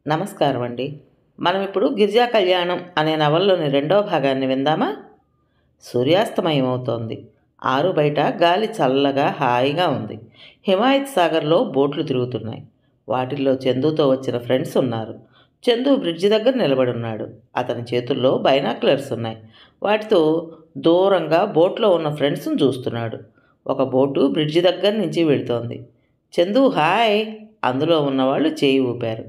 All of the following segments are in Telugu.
నమస్కారం అండి. మనం ఇప్పుడు 'గిరిజా కళ్యాణం' అనే నవలలోని రెండవ భాగాన్ని విందామా? సూర్యాస్తమయం అవుతోంది. ఆరు బయట గాలి చల్లగా హాయిగా ఉంది. హిమాయత్ సాగర్లో బోట్లు తిరుగుతున్నాయి. వాటిల్లో చందుతో వచ్చిన ఫ్రెండ్స్ ఉన్నారు. చందు బ్రిడ్జి దగ్గర నిలబడున్నాడు. అతని చేతుల్లో బైనాక్యులర్స్ ఉన్నాయి. వాటితో దూరంగా బోట్లో ఉన్న ఫ్రెండ్స్ని చూస్తున్నాడు. ఒక బోటు బ్రిడ్జి దగ్గర నుంచి వెళుతోంది. చందు హాయ్! అందులో ఉన్నవాళ్ళు చేయి ఊపారు.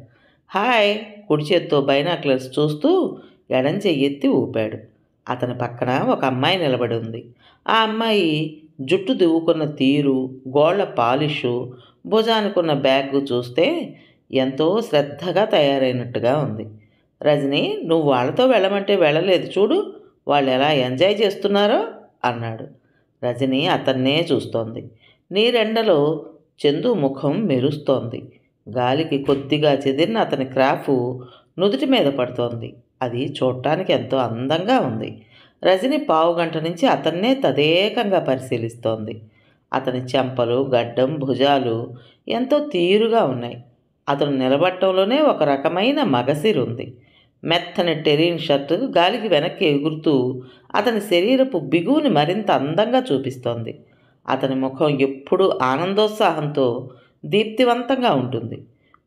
హాయ్! కుడి చేత్తో బైనాక్యులర్స్ చూస్తూ ఎడం చెయ్యి ఎత్తి ఊపాడు. అతని పక్కన ఒక అమ్మాయి నిలబడి ఉంది. ఆ అమ్మాయి జుట్టు దువ్వుకున్న తీరు, గోళ్ల పాలిషు, భుజానికున్న బ్యాగ్ చూస్తే ఎంతో శ్రద్ధగా తయారైనట్టుగా ఉంది. రజని, నువ్వు వాళ్ళతో వెళ్ళమంటే వెళ్ళలేదు చూడు, వాళ్ళు ఎలా ఎంజాయ్ చేస్తున్నారో అన్నాడు. రజని అతన్నే చూస్తోంది. నీరెండలో చందు ముఖం మెరుస్తోంది. గాలికి కొద్దిగా చెదిరిన అతని క్రాఫు నుదుటి మీద పడుతోంది. అది చూడటానికి ఎంతో అందంగా ఉంది. రజని పావుగంట నుంచి అతన్నే తదేకంగా పరిశీలిస్తోంది. అతని చెంపలు, గడ్డం, భుజాలు ఎంతో తీరుగా ఉన్నాయి. అతను నిలబడటంలోనే ఒక రకమైన మగసిరుంది. మెత్తని టెరీన్ షర్టు గాలికి వెనక్కి ఎగురుతూ అతని శరీరపు బిగువుని మరింత అందంగా చూపిస్తోంది. అతని ముఖం ఎప్పుడూ ఆనందోత్సాహంతో దీప్తివంతంగా ఉంటుంది.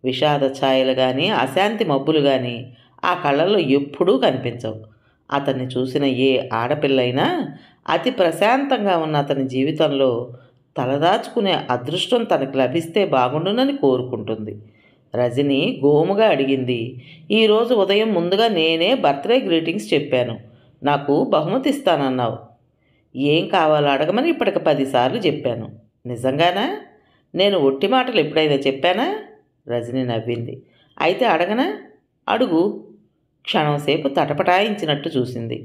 విషాద ఛాయలు కానీ, అశాంతి మబ్బులు కానీ ఆ కళ్ళల్లో ఎప్పుడూ కనిపించవు. అతన్ని చూసిన ఏ ఆడపిల్లైనా అతి ప్రశాంతంగా ఉన్న అతని జీవితంలో తలదాచుకునే అదృష్టం తనకు లభిస్తే బాగుండునని కోరుకుంటుంది. రజని గోముగా అడిగింది, ఈరోజు ఉదయం ముందుగా నేనే బర్త్డే గ్రీటింగ్స్ చెప్పాను. నాకు బహుమతి ఇస్తానన్నావు. ఏం కావాలో అడగమని ఇప్పటికి 10 సార్లు చెప్పాను. నిజంగానా? నేను ఒట్టి మాటలు ఎప్పుడైనా చెప్పానా? రజని నవ్వింది. అయితే అడగనా? అడుగు. క్షణంసేపు తటపటాయించినట్టు చూసింది.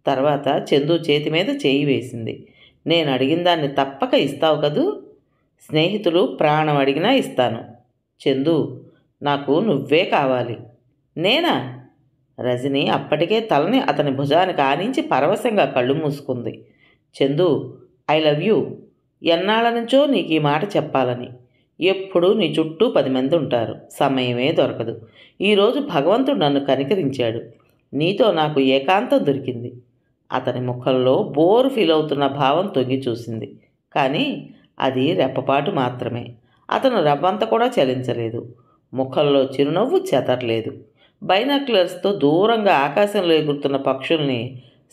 తర్వాత చందు చేతి మీద చేయి వేసింది. నేను అడిగిన దాన్ని తప్పక ఇస్తావు కదూ? స్నేహితులు ప్రాణం అడిగినా ఇస్తాను. చందు, నాకు నువ్వే కావాలి. నేనా? రజని అప్పటికే తలని అతని భుజానికి ఆనించి పరవశంగా కళ్ళు మూసుకుంది. Chandu, I love you. ఎన్నాళ్ళ నుంచో నీకు ఈ మాట చెప్పాలని. ఎప్పుడూ నీ చుట్టూ 10 మంది ఉంటారు. సమయమే దొరకదు. ఈరోజు భగవంతుడు నన్ను కనికరించాడు. నీతో నాకు ఏకాంతం దొరికింది. అతని ముఖంలో బోరు ఫీల్ అవుతున్న భావం తొంగి చూసింది. కానీ అది రెప్పపాటు మాత్రమే. అతను రవ్వంత కూడా చలించలేదు. ముఖంలో చిరునవ్వు చెదరలేదు. బైనాక్యులర్స్తో దూరంగా ఆకాశంలో ఎగురుతున్న పక్షుల్ని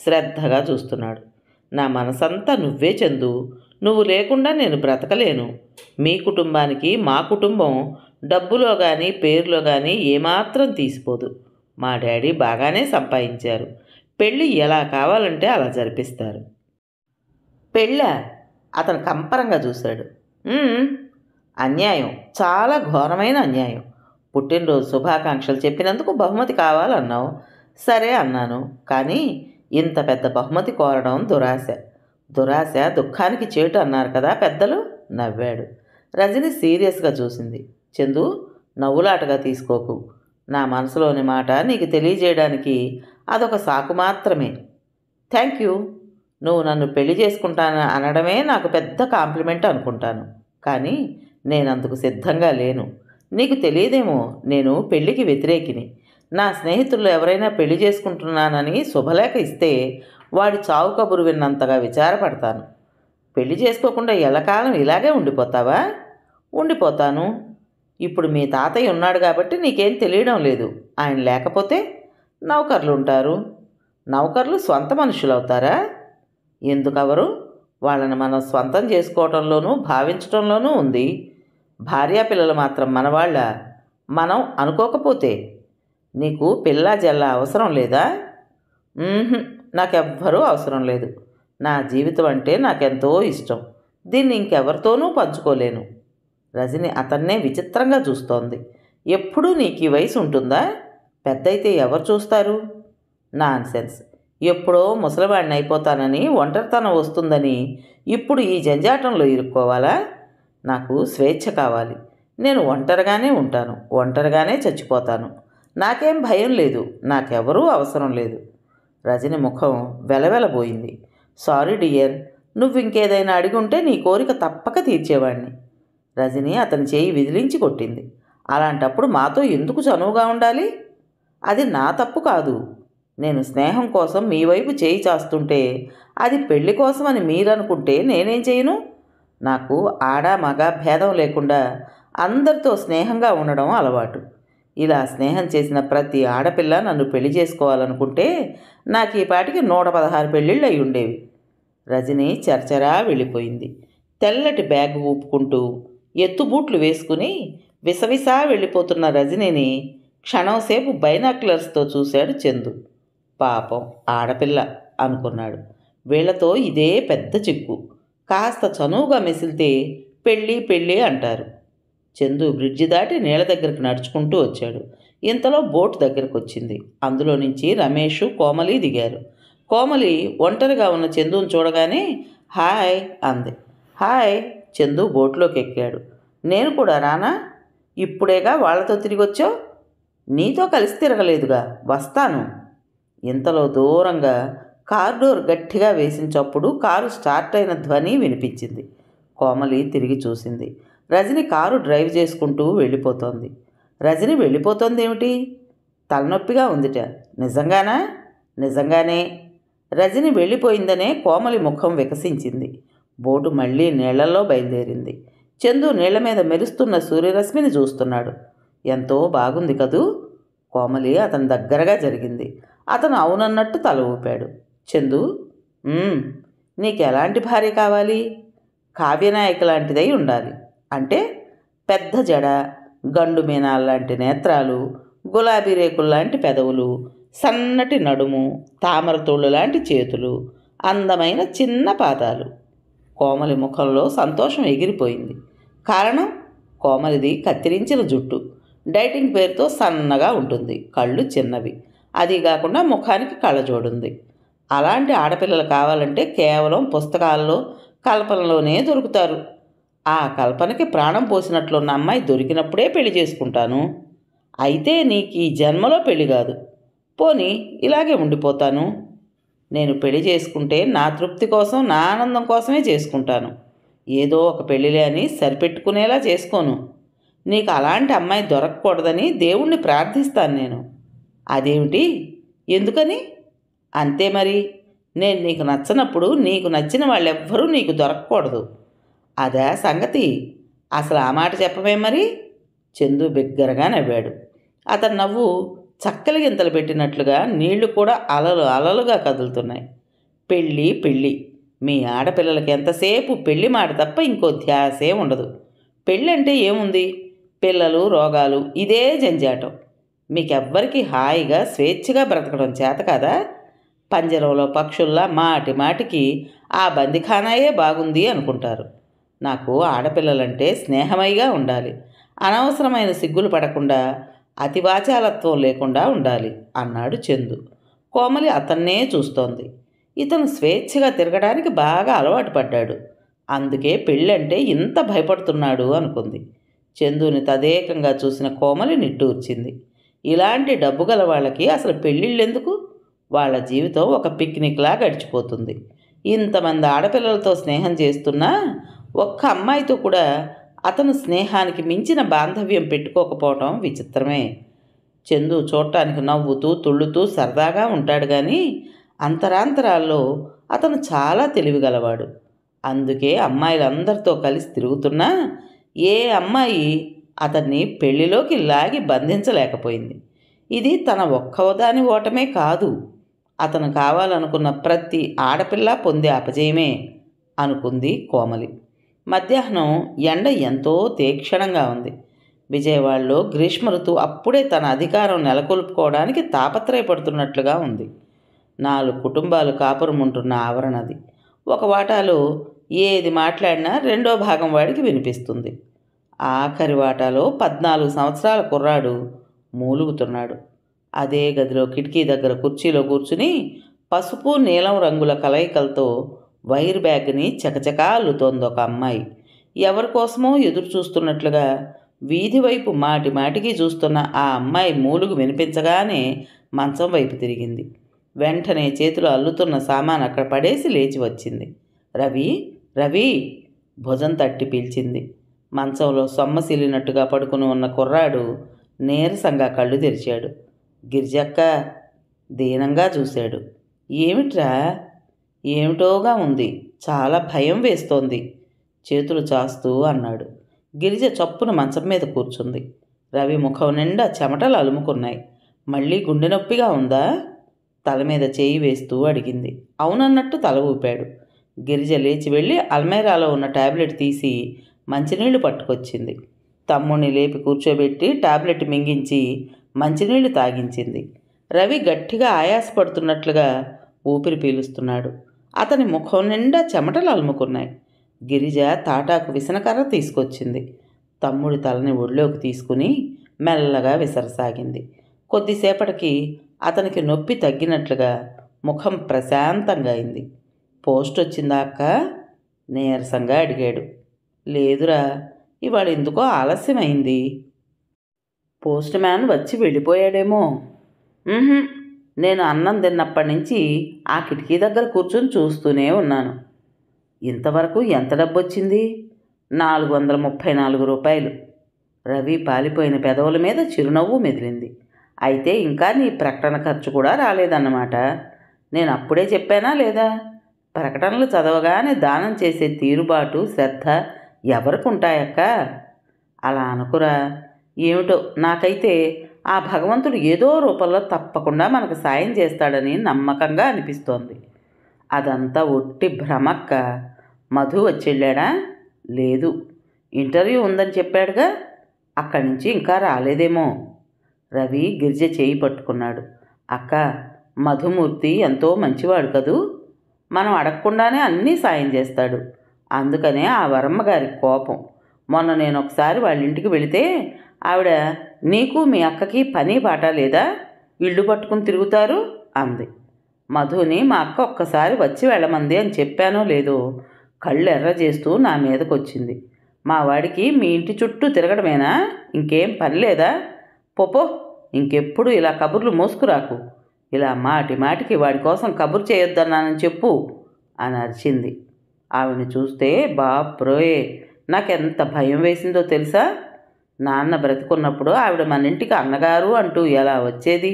శ్రద్ధగా చూస్తున్నాడు. నా మనసంతా నువ్వే చందు. నువ్వు లేకుండా నేను బ్రతకలేను. మీ కుటుంబానికి మా కుటుంబం డబ్బులో కానీ పేరులో కానీ ఏమాత్రం తీసిపోదు. మా డాడీ బాగానే సంపాదించారు. పెళ్ళి ఎలా కావాలంటే అలా జరిపిస్తారు. పెళ్ళా? అతను కంపరంగా చూశాడు. అన్యాయం, చాలా ఘోరమైన అన్యాయం. పుట్టినరోజు శుభాకాంక్షలు చెప్పినందుకు బహుమతి కావాలన్నావు. సరే అన్నాను. కానీ ఇంత పెద్ద బహుమతి కోరడం దురాశ. దురాశ దుఃఖానికి చేటు అన్నారు కదా పెద్దలు. నవ్వాడు. రజని సీరియస్గా చూసింది. చందు, నవ్వులాటగా తీసుకోకు. నా మనసులోని మాట నీకు తెలియజేయడానికి అదొక సాకు మాత్రమే. Thank you. నువ్వు నన్ను పెళ్లి చేసుకుంటాను అనడమే నాకు పెద్ద కాంప్లిమెంట్ అనుకుంటాను. కానీ నేనందుకు సిద్ధంగా లేను. నీకు తెలియదేమో, నేను పెళ్లికి వ్యతిరేకిని. నా స్నేహితుల్లో ఎవరైనా పెళ్లి చేసుకుంటున్నానని శుభలేఖ ఇస్తే వాడి చావు కబురు విన్నంతగా విచారపడతాను. పెళ్లి చేసుకోకుండా ఎల్లకాలం ఇలాగే ఉండిపోతావా? ఉండిపోతాను. ఇప్పుడు మీ తాతయ్య ఉన్నాడు కాబట్టి నీకేం తెలియడం లేదు. ఆయన లేకపోతే నౌకర్లు ఉంటారు. నౌకర్లు స్వంత మనుషులు అవుతారా? ఎందుకవరు? వాళ్ళని మనం స్వంతం చేసుకోవటంలోనూ భావించటంలోనూ ఉంది. భార్యాపిల్లలు మాత్రం మనవాళ్ళ? మనం అనుకోకపోతే. నీకు పిల్లా జల్ల అవసరం లేదా? నాకెవ్వరూ అవసరం లేదు. నా జీవితం అంటే నాకెంతో ఇష్టం. దీన్ని ఇంకెవరితోనూ పంచుకోలేను. రజని అతన్నే విచిత్రంగా చూస్తోంది. ఎప్పుడూ నీకు ఈ వయసు ఉంటుందా? పెద్దయితే ఎవరు చూస్తారు? నాన్సెన్స్. ఎప్పుడో ముసలివాడిని అయిపోతానని, ఒంటరితనం వస్తుందని ఇప్పుడు ఈ జంజాటంలో ఇరుక్కోవాలా? నాకు స్వేచ్ఛ కావాలి. నేను ఒంటరిగానే ఉంటాను, ఒంటరిగానే చచ్చిపోతాను. నాకేం భయం లేదు. నాకెవరూ అవసరం లేదు. రజని ముఖం వెలవెలబోయింది. సారీ డియర్, నువ్వు ఇంకేదైనా అడిగి ఉంటే నీ కోరిక తప్పక తీర్చేవాడిని. రజని అతని చేయి విదిలించి కొట్టింది. అలాంటప్పుడు మాతో ఎందుకు చనువుగా ఉండాలి? అది నా తప్పు కాదు. నేను స్నేహం కోసం మీ వైపు చేయి చాస్తుంటే అది పెళ్లి కోసమని మీరనుకుంటే నేనేం చేయను? నాకు ఆడ మగ భేదం లేకుండా అందరితో స్నేహంగా ఉండడం అలవాటు. ఇలా స్నేహం చేసిన ప్రతి ఆడపిల్ల నన్ను పెళ్లి చేసుకోవాలనుకుంటే నాకు ఈ పాటికి 116 పెళ్ళిళ్ళు అయి ఉండేవి. రజని చర్చరా వెళ్ళిపోయింది. తెల్లటి బ్యాగ్ ఊపుకుంటూ ఎత్తుబూట్లు వేసుకుని విసవిసా వెళ్ళిపోతున్న రజనిని క్షణంసేపు బైనాక్యులర్స్తో చూశాడు చందు. పాపం ఆడపిల్ల అనుకున్నాడు. వీళ్లతో ఇదే పెద్ద చిక్కు. కాస్త చనువుగా మెసిలితే పెళ్ళి పెళ్ళి అంటారు. చందు బ్రిడ్జి దాటి నీళ్ళ దగ్గరికి నడుచుకుంటూ వచ్చాడు. ఇంతలో బోటు దగ్గరకు వచ్చింది. అందులో నుంచి రమేష్, కోమలి దిగారు. కోమలి ఒంటరిగా ఉన్న చందుని చూడగానే హాయ్ అంది. హాయ్. చందు బోట్లోకి ఎక్కాడు. నేను కూడా రానా? ఇప్పుడేగా వాళ్లతో తిరిగి వచ్చావు. నీతో కలిసి తిరగలేదుగా, వస్తాను. ఇంతలో దూరంగా కార్ డోర్ గట్టిగా వేసిన చప్పుడు కారు స్టార్ట్ అయిన ధ్వని వినిపించింది. కోమలి తిరిగి చూసింది. రజని కారు డ్రైవ్ చేసుకుంటూ వెళ్ళిపోతోంది. రజని వెళ్ళిపోతోంది ఏమిటి? తలనొప్పిగా ఉందిట. నిజంగానా? నిజంగానే. రజని వెళ్ళిపోయిందనే కోమలి ముఖం వికసించింది. బోటు మళ్ళీ నీళ్లలో బయలుదేరింది. చందు నీళ్ల మీద మెరుస్తున్న సూర్యరశ్మిని చూస్తున్నాడు. ఎంతో బాగుంది కదూ? కోమలి అతని దగ్గరగా జరిగింది. అతను అవునన్నట్టు తల ఊపాడు. చందు, నీకు ఎలాంటి భార్య కావాలి? కావ్యనాయక లాంటిదై ఉండాలి. అంటే పెద్ద జడ, గండు మీనాల్లాంటి నేత్రాలు, గులాబీ రేకుల్లాంటి పెదవులు, సన్నటి నడుము, తామరతోళ్ళు లాంటి చేతులు, అందమైన చిన్న పాదాలు. కోమలి ముఖంలో సంతోషం ఎగిరిపోయింది. కారణం? కోమలిది కత్తిరించిన జుట్టు. డైటింగ్ పేరుతో సన్నగా ఉంటుంది. కళ్ళు చిన్నవి. అది కాకుండా ముఖానికి కళ్ళజోడుంది. అలాంటి ఆడపిల్లలు కావాలంటే కేవలం పుస్తకాల్లో, కల్పనలోనే దొరుకుతారు. ఆ కల్పనకి ప్రాణం పోసినట్లున్న అమ్మాయి దొరికినప్పుడే పెళ్లి చేసుకుంటాను. అయితే నీకు ఈ జన్మలో పెళ్లి కాదు. పోనీ ఇలాగే ఉండిపోతాను. నేను పెళ్లి చేసుకుంటే నా తృప్తి కోసం, నా ఆనందం కోసమే చేసుకుంటాను. ఏదో ఒక పెళ్ళిలే అని సరిపెట్టుకునేలా చేసుకోను. నీకు అలాంటి అమ్మాయి దొరకకూడదని దేవుణ్ణి ప్రార్థిస్తాను నేను. అదేమిటి? ఎందుకని? అంతే మరి. నేను నీకు నచ్చనప్పుడు నీకు నచ్చిన వాళ్ళెవ్వరూ నీకు దొరకకూడదు. అదే సంగతి. అసలు ఆ మాట చెప్పమే మరి. చందు బిగ్గరగా నవ్వాడు. అతని నవ్వు చక్కలి గింతలు పెట్టినట్లుగా నీళ్లు కూడా అలలు అలలుగా కదులుతున్నాయి. పెళ్ళి పెళ్ళి. మీ ఆడపిల్లలకి ఎంతసేపు పెళ్ళి మాట తప్ప ఇంకో ధ్యాసే ఉండదు. పెళ్ళంటే ఏముంది? పిల్లలు, రోగాలు, ఇదే జంజాటం. మీకెవ్వరికి హాయిగా స్వేచ్ఛగా బ్రతకడం చేత కదా? పంజరంలో పక్షుల్లా మాటి మాటికి ఆ బందిఖానాయే బాగుంది అనుకుంటారు. నాకు ఆడపిల్లలంటే స్నేహమైగా ఉండాలి. అనవసరమైన సిగ్గులు పడకుండా, అతివాచాలత్వం లేకుండా ఉండాలి అన్నాడు చందు. కోమలి అతన్నే చూస్తోంది. ఇతను స్వేచ్ఛగా తిరగడానికి బాగా అలవాటు పడ్డాడు. అందుకే పెళ్ళంటే ఇంత భయపడుతున్నాడు అనుకుంది. చందుని తదేకంగా చూసిన కోమలి నిట్టూర్చింది. ఇలాంటి డబ్బు గల వాళ్ళకి అసలు పెళ్ళిళ్ళెందుకు? వాళ్ళ జీవితం ఒక పిక్నిక్లా గడిచిపోతుంది. ఇంతమంది ఆడపిల్లలతో స్నేహం చేస్తున్నా ఒక్క అమ్మాయితో కూడా అతను స్నేహానికి మించిన బాంధవ్యం పెట్టుకోకపోవటం విచిత్రమే. చందు చూడటానికి నవ్వుతూ తుళ్ళుతూ సరదాగా ఉంటాడు కానీ అంతరాంతరాల్లో అతను చాలా తెలివిగలవాడు. అందుకే అమ్మాయిలందరితో కలిసి తిరుగుతున్నా ఏ అమ్మాయి అతన్ని పెళ్లిలోకి లాగి బంధించలేకపోయింది. ఇది తన ఒక్కదాని ఓటమే కాదు, అతను కావాలనుకున్న ప్రతి ఆడపిల్ల పొందే అపజయమే అనుకుంది కోమలి. మధ్యాహ్నం ఎండ ఎంతో తీక్షణంగా ఉంది. విజయవాడలో గ్రీష్మ ఋతువు అప్పుడే తన అధికారం నెలకొల్పుకోవడానికి తాపత్రయపడుతున్నట్లుగా ఉంది. 4 కుటుంబాలు కాపురం ఉంటున్న ఆవరణది. ఒక వాటాలో ఏది మాట్లాడినా రెండో భాగం వాడికి వినిపిస్తుంది. ఆఖరి వాటాలో 14 సంవత్సరాల కుర్రాడు మూలుగుతున్నాడు. అదే గదిలో కిటికీ దగ్గర కుర్చీలో కూర్చుని పసుపు నీలం రంగుల కలయికలతో వైర్ బ్యాగ్ని చకచకా అల్లుతోంది ఒక అమ్మాయి. ఎవరికోసమో ఎదురు చూస్తున్నట్లుగా వీధి వైపు మాటి మాటికి చూస్తున్న ఆ అమ్మాయి మూలుగు వినిపించగానే మంచం వైపు తిరిగింది. వెంటనే చేతిలో అల్లుతున్న సామాన్ అక్కడ పడేసి లేచి వచ్చింది. రవి, రవి భుజం తట్టి పిలిచింది. మంచంలో సొమ్మసిల్లినట్టుగా పడుకుని ఉన్న కుర్రాడు నీరసంగా కళ్ళు తెరిచాడు. గిరిజక్క దీనంగా చూశాడు. ఏమిట్రా? ఏమిటోగా ఉంది, చాలా భయం వేస్తోంది చేతులు చాస్తూ అన్నాడు. గిరిజ చప్పున మంచం మీద కూర్చుంది. రవి ముఖం నిండా చెమటలు అలుముకున్నాయి. మళ్ళీ గుండె నొప్పిగా ఉందా? తల మీద చేయి వేస్తూ అడిగింది. అవునన్నట్టు తల ఊపాడు. గిరిజ లేచి వెళ్ళి అల్మైరాలో ఉన్న టాబ్లెట్ తీసి మంచినీళ్లు పట్టుకొచ్చింది. తమ్ముడిని లేపి కూర్చోబెట్టి టాబ్లెట్ మింగించి మంచినీళ్లు తాగించింది. రవి గట్టిగా ఆయాసపడుతున్నట్లుగా ఊపిరి పీలుస్తున్నాడు. అతని ముఖం నిండా చెమటలు అలుముకున్నాయి. గిరిజ తాటాకు విసనకర్ర తీసుకొచ్చింది. తమ్ముడి తలని ఒళ్ళోకి తీసుకుని మెల్లగా విసరసాగింది. కొద్దిసేపటికి అతనికి నొప్పి తగ్గినట్లుగా ముఖం ప్రశాంతంగా అయింది. పోస్ట్ వచ్చిందా అక్క? నీరసంగా అడిగాడు. లేదురా, ఇవాళ ఎందుకో ఆలస్యమైంది. పోస్ట్ మ్యాన్ వచ్చి వెళ్ళిపోయాడేమో. నేను అన్నం తిన్నప్పటి నుంచి ఆ కిటికీ దగ్గర కూర్చొని చూస్తూనే ఉన్నాను. ఇంతవరకు ఎంత డబ్బు వచ్చింది? 434 రూపాయలు. రవి పాలిపోయిన పెదవుల మీద చిరునవ్వు మెదిలింది. అయితే ఇంకా నీ ప్రకటన ఖర్చు కూడా రాలేదన్నమాట. నేను అప్పుడే చెప్పానా లేదా? ప్రకటనలు చదవగానే దానం చేసే తీరుబాటు, శ్రద్ధ ఎవరికి ఉంటాయక్క? అలా అనుకురా. ఏమిటో నాకైతే ఆ భగవంతుడు ఏదో రూపంలో తప్పకుండా మనకు సాయం చేస్తాడని నమ్మకంగా అనిపిస్తోంది. అదంతా ఒట్టి భ్రమక్క. మధు వచ్చెళ్ళాడా? లేదు. ఇంటర్వ్యూ ఉందని చెప్పాడుగా, అక్కడి నుంచి ఇంకా రాలేదేమో. రవి గిరిజ చేయి పట్టుకున్నాడు. అక్క, మధుమూర్తి ఎంతో మంచివాడు కదూ. మనం అడగకుండానే అన్నీ సాయం చేస్తాడు. అందుకనే ఆ వరమ్మ గారి కోపం. మొన్న నేను ఒకసారి వాళ్ళ ఇంటికి వెళితే ఆవిడ, నీకు మీ అక్కకి పని బాట లేదా, ఇళ్ళు పట్టుకుని తిరుగుతారు అంది. మధుని మా అక్క ఒక్కసారి వచ్చి వెళ్ళమంది అని చెప్పానో లేదో కళ్ళు ఎర్ర చేస్తూ నా మీదకు వచ్చింది. మా వాడికి మీ ఇంటి చుట్టూ తిరగడమేనా, ఇంకేం పని లేదా? పోపో, ఇంకెప్పుడు ఇలా కబుర్లు మోసుకురాకు. ఇలా మాటి మాటికి వాడి కోసం కబురు చేయొద్దన్నానని చెప్పు అని అరిచింది. ఆవిడని చూస్తే బాప్రోయే నాకెంత భయం వేసిందో తెలుసా. నాన్న బ్రతికున్నప్పుడు ఆవిడ మన ఇంటికి అన్నగారు అంటూ ఎలా వచ్చేది.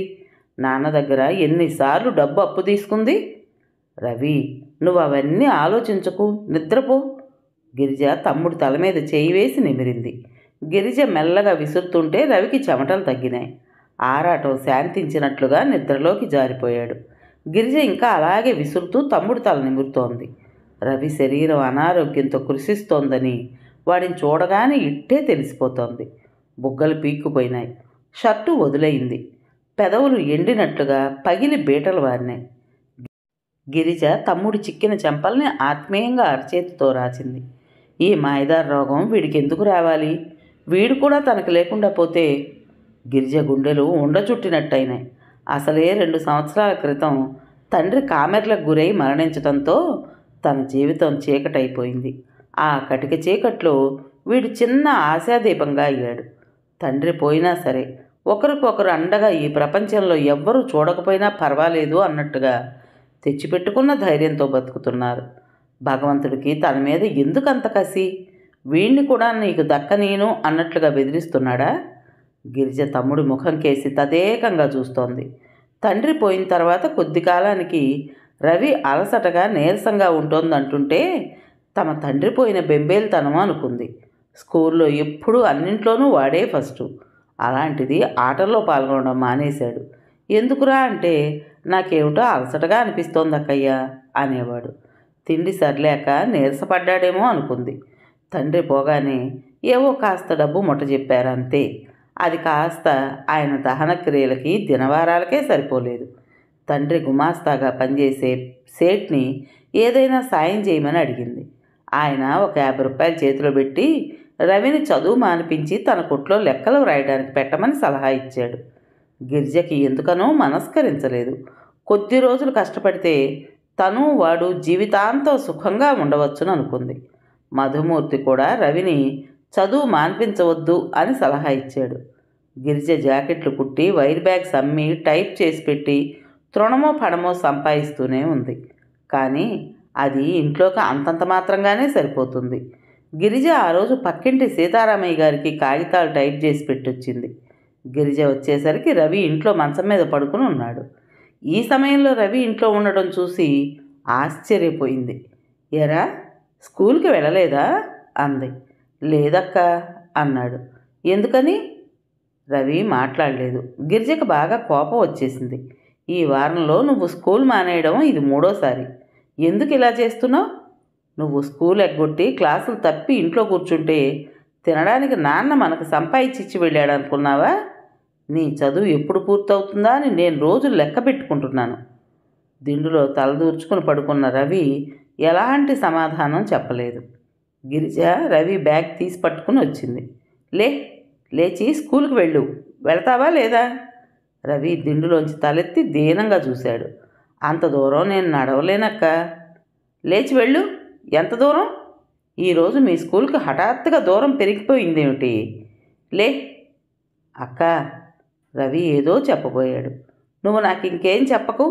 నాన్న దగ్గర ఎన్నిసార్లు డబ్బు అప్పు తీసుకుంది. రవి, నువ్వు అవన్నీ ఆలోచించకు, నిద్రపో. గిరిజ తమ్ముడి తల మీద చేయి వేసి నిమిరింది. గిరిజ మెల్లగా విసురుతుంటే రవికి చెమటలు తగ్గినాయి. ఆరాటం శాంతించినట్లుగా నిద్రలోకి జారిపోయాడు. గిరిజ ఇంకా అలాగే విసురుతూ తమ్ముడి తల నిమురుతోంది. రవి శరీరం అనారోగ్యంతో కృషిస్తోందని వాడిని చూడగానే ఇట్టే తెలిసిపోతోంది. బుగ్గలు పీక్కుపోయినాయి. షర్టు వదిలయింది. పెదవులు ఎండినట్లుగా పగిలి బీటలు వారినాయి. గిరిజ తమ్ముడి చిక్కిన చెంపల్ని ఆత్మీయంగా అరచేతితో రాచింది. ఈ మాయదార రోగం వీడికి ఎందుకు రావాలి? వీడు కూడా తనకు లేకుండా పోతే. గిరిజ గుండెలు ఉండచుట్టినట్టయినాయి. అసలే 2 సంవత్సరాల క్రితం తండ్రి కామెర్లకు గురై మరణించడంతో తన జీవితం చీకటైపోయింది. ఆ కటిక చీకట్లో వీడు చిన్న ఆశాదీపంగా అయ్యాడు. తండ్రి పోయినా సరే ఒకరికొకరు అండగా ఈ ప్రపంచంలో ఎవ్వరూ చూడకపోయినా పర్వాలేదు అన్నట్టుగా తెచ్చిపెట్టుకున్న ధైర్యంతో బతుకుతున్నారు. భగవంతుడికి తన మీద ఎందుకంత కసి? వీణ్ణి కూడా నీకు దక్కనీను అన్నట్లుగా బెదిరిస్తున్నాడా? గిరిజ తమ్ముడి ముఖం కేసి తదేకంగా చూస్తోంది. తండ్రి పోయిన తర్వాత కొద్ది కాలానికి రవి అలసటగా నీరసంగా ఉంటోందంటుంటే తమ తండ్రి పోయిన బెంబేలుతనం అనుకుంది. స్కూల్లో ఎప్పుడూ అన్నింట్లోనూ వాడే ఫస్టు. అలాంటిది ఆటల్లో పాల్గొనడం మానేశాడు. ఎందుకురా అంటే, నాకేమిటో అలసటగా అనిపిస్తోంది అక్కయ్యా అనేవాడు. తిండి సర్లేక నీరసపడ్డాడేమో అనుకుంది. తండ్రి పోగానే ఏవో కాస్త డబ్బు ముట్ట చెప్పారు అంతే. అది కాస్త ఆయన దహన క్రియలకి దినవారాలకే సరిపోలేదు. తండ్రి గుమాస్తాగా పనిచేసే సేట్ని ఏదైనా సాయం చేయమని అడిగింది. ఆయన ఒక 50 రూపాయలు చేతిలో పెట్టి రవిని చదువు మానిపించి తన కొట్లో లెక్కలు వ్రాయడానికి పెట్టమని సలహా ఇచ్చాడు. గిరిజకి ఎందుకనో మనస్కరించలేదు. కొద్ది రోజులు కష్టపడితే తను వాడు జీవితాంతం సుఖంగా ఉండవచ్చును అనుకుంది. మధుమూర్తి కూడా రవిని చదువు మాన్పించవద్దు అని సలహా ఇచ్చాడు. గిరిజ జాకెట్లు కుట్టి వైర్ బ్యాగ్స్ అమ్మి టైప్ చేసి పెట్టి తృణమో పడమో సంపాదిస్తూనే ఉంది. కానీ అది ఇంట్లోకి అంతంత మాత్రంగానే సరిపోతుంది. గిరిజ ఆ రోజు పక్కింటి సీతారామయ్య గారికి కాగితాలు టైప్ చేసి పెట్టొచ్చింది. గిరిజ వచ్చేసరికి రవి ఇంట్లో మంచం మీద పడుకుని ఉన్నాడు. ఈ సమయంలో రవి ఇంట్లో ఉండడం చూసి ఆశ్చర్యపోయింది. ఎరా, స్కూల్కి వెళ్ళలేదా అంది. లేదక్క అన్నాడు. ఎందుకని? రవి మాట్లాడలేదు. గిరిజకు బాగా కోపం వచ్చేసింది. ఈ వారంలో నువ్వు స్కూల్ మానేయడం ఇది 3వసారి. ఎందుకు ఇలా చేస్తున్నావు? నువ్వు స్కూల్ ఎగ్గొట్టి క్లాసులు తప్పి ఇంట్లో కూర్చుంటే తినడానికి నాన్న మనకు సంపాదించి వెళ్ళాడు అనుకున్నావా? నీ చదువు ఎప్పుడు పూర్తవుతుందా అని నేను రోజులు లెక్క పెట్టుకుంటున్నాను. దిండులో తలదూర్చుకుని పడుకున్న రవి ఎలాంటి సమాధానం చెప్పలేదు. గిరిజ రవి బ్యాగ్ తీసి పట్టుకుని వచ్చింది. లేచి స్కూల్కి వెళ్తావా లేదా? రవి దిండులోంచి తలెత్తి దీనంగా చూశాడు. అంత దూరం నేను నడవలేనక్క. లేచి వెళ్ళు. ఎంత దూరం? ఈరోజు మీ స్కూల్కి హఠాత్తుగా దూరం పెరిగిపోయిందేమిటి? లే అక్క. రవి ఏదో చెప్పబోయాడు. నువ్వు నాకు ఇంకేం చెప్పకు.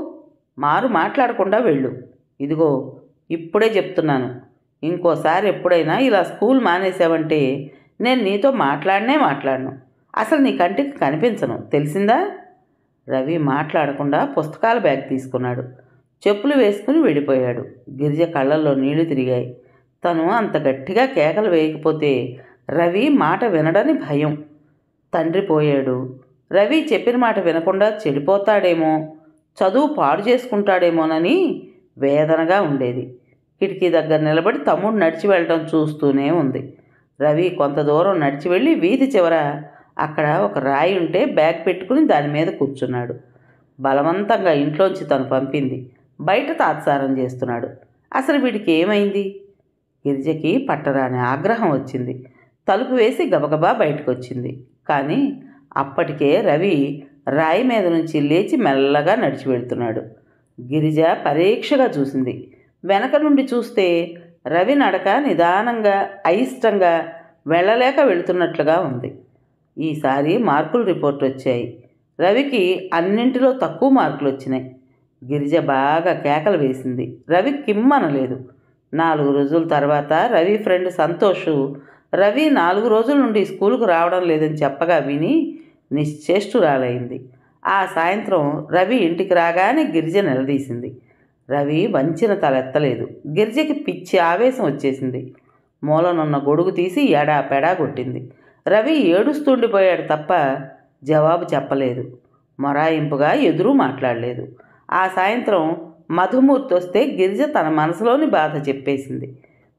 మాట్లాడకుండా వెళ్ళు. ఇదిగో ఇప్పుడే చెప్తున్నాను, ఇంకోసారి ఎప్పుడైనా ఇలా స్కూల్ మానేసావంటే నేను నీతో మాట్లాడను. అసలు నీ కంటికి కనిపించను, తెలిసిందా? రవి మాట్లాడకుండా పుస్తకాల బ్యాగ్ తీసుకున్నాడు. చెప్పులు వేసుకుని వెళ్ళిపోయాడు. గిరిజ కళ్ళల్లో నీళ్లు తిరిగాయి. తను అంత గట్టిగా కేకలు వేయకపోతే రవి మాట వినడని భయం. తండ్రి పోయాడు. రవి చెప్పిన మాట వినకుండా చెడిపోతాడేమో, చదువు పాడు చేసుకుంటాడేమోనని వేదనగా ఉండేది. కిటికీ దగ్గర నిలబడి తమ్ముడు నడిచి వెళ్ళడం చూస్తూనే ఉంది. రవి కొంత దూరం నడిచి వెళ్ళి వీధి చివర అక్కడ ఒక రాయి ఉంటే బ్యాగ్ పెట్టుకుని దాని మీద కూర్చున్నాడు. బలవంతంగా ఇంట్లోంచి తను పంపింది బయట తాత్సారం చేస్తున్నాడు. అసలు వీడికి ఏమైంది? గిరిజకి పట్టరాని ఆగ్రహం వచ్చింది. తలుపు వేసి గబగబా బయటకు వచ్చింది. కానీ అప్పటికే రవి రాయి మీద నుంచి లేచి మెల్లగా నడిచి వెళ్తున్నాడు. గిరిజ పరీక్షగా చూసింది. వెనక నుండి చూస్తే రవి నడక నిదానంగా అయిష్టంగా వెళ్ళలేక వెళుతున్నట్లుగా ఉంది. ఈసారి మార్కుల రిపోర్ట్ వచ్చాయి. రవికి అన్నింటిలో తక్కువ మార్కులు వచ్చినాయి. గిరిజ బాగా కేకలు వేసింది. రవి కిమ్మనలేదు. 4 రోజుల తర్వాత రవి ఫ్రెండ్ సంతోష్ రవి 4 రోజుల నుండి స్కూలుకు రావడం లేదని చెప్పగా విని నిశ్చేష్టురాలైంది. ఆ సాయంత్రం రవి ఇంటికి రాగానే గిరిజ నిలదీసింది. రవి వంచిన తలెత్తలేదు. గిరిజకి పిచ్చి ఆవేశం వచ్చేసింది. మూలనున్న గొడుగు తీసి ఎడాపెడా కొట్టింది. రవి ఏడుస్తుండిపోయాడు తప్ప జవాబు చెప్పలేదు. మొరాయింపుగా ఎదురు మాట్లాడలేదు. ఆ సాయంత్రం మధుమూర్తి వస్తే గిరిజ తన మనసులోని బాధ చెప్పేసింది.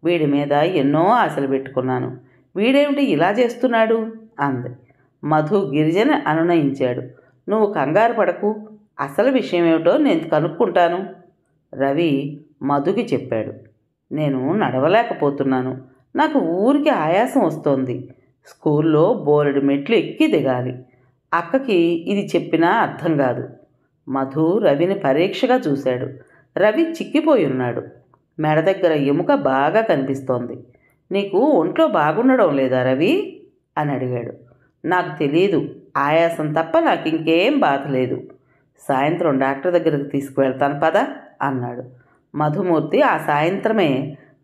వీడి మీద ఎన్నో ఆశలు పెట్టుకున్నాను, వీడేమిటి ఇలా చేస్తున్నాడు అంది. మధు గిరిజని అనునయించాడు. నువ్వు కంగారు పడకు, అసలు విషయం ఏమిటో నేను కనుక్కుంటాను. రవి మధుకి చెప్పాడు. నేను నడవలేకపోతున్నాను, నాకు ఊరికి ఆయాసం వస్తోంది. స్కూల్లో బోలెడు మెట్లు ఎక్కి దిగాలి. అక్కకి ఇది చెప్పినా అర్థం కాదు. మధు రవిని పరీక్షగా చూశాడు. రవి చిక్కిపోయి ఉన్నాడు. మెడ దగ్గర ఎముక బాగా కనిపిస్తోంది. నీకు ఒంట్లో బాగుండడం లేదా రవి అని అడిగాడు. నాకు తెలియదు, ఆయాసం తప్ప నాకు ఇంకేం బాధ లేదు. సాయంత్రం డాక్టర్ దగ్గరికి తీసుకువెళ్తాను పద అన్నాడు. మధుమూర్తి ఆ సాయంత్రమే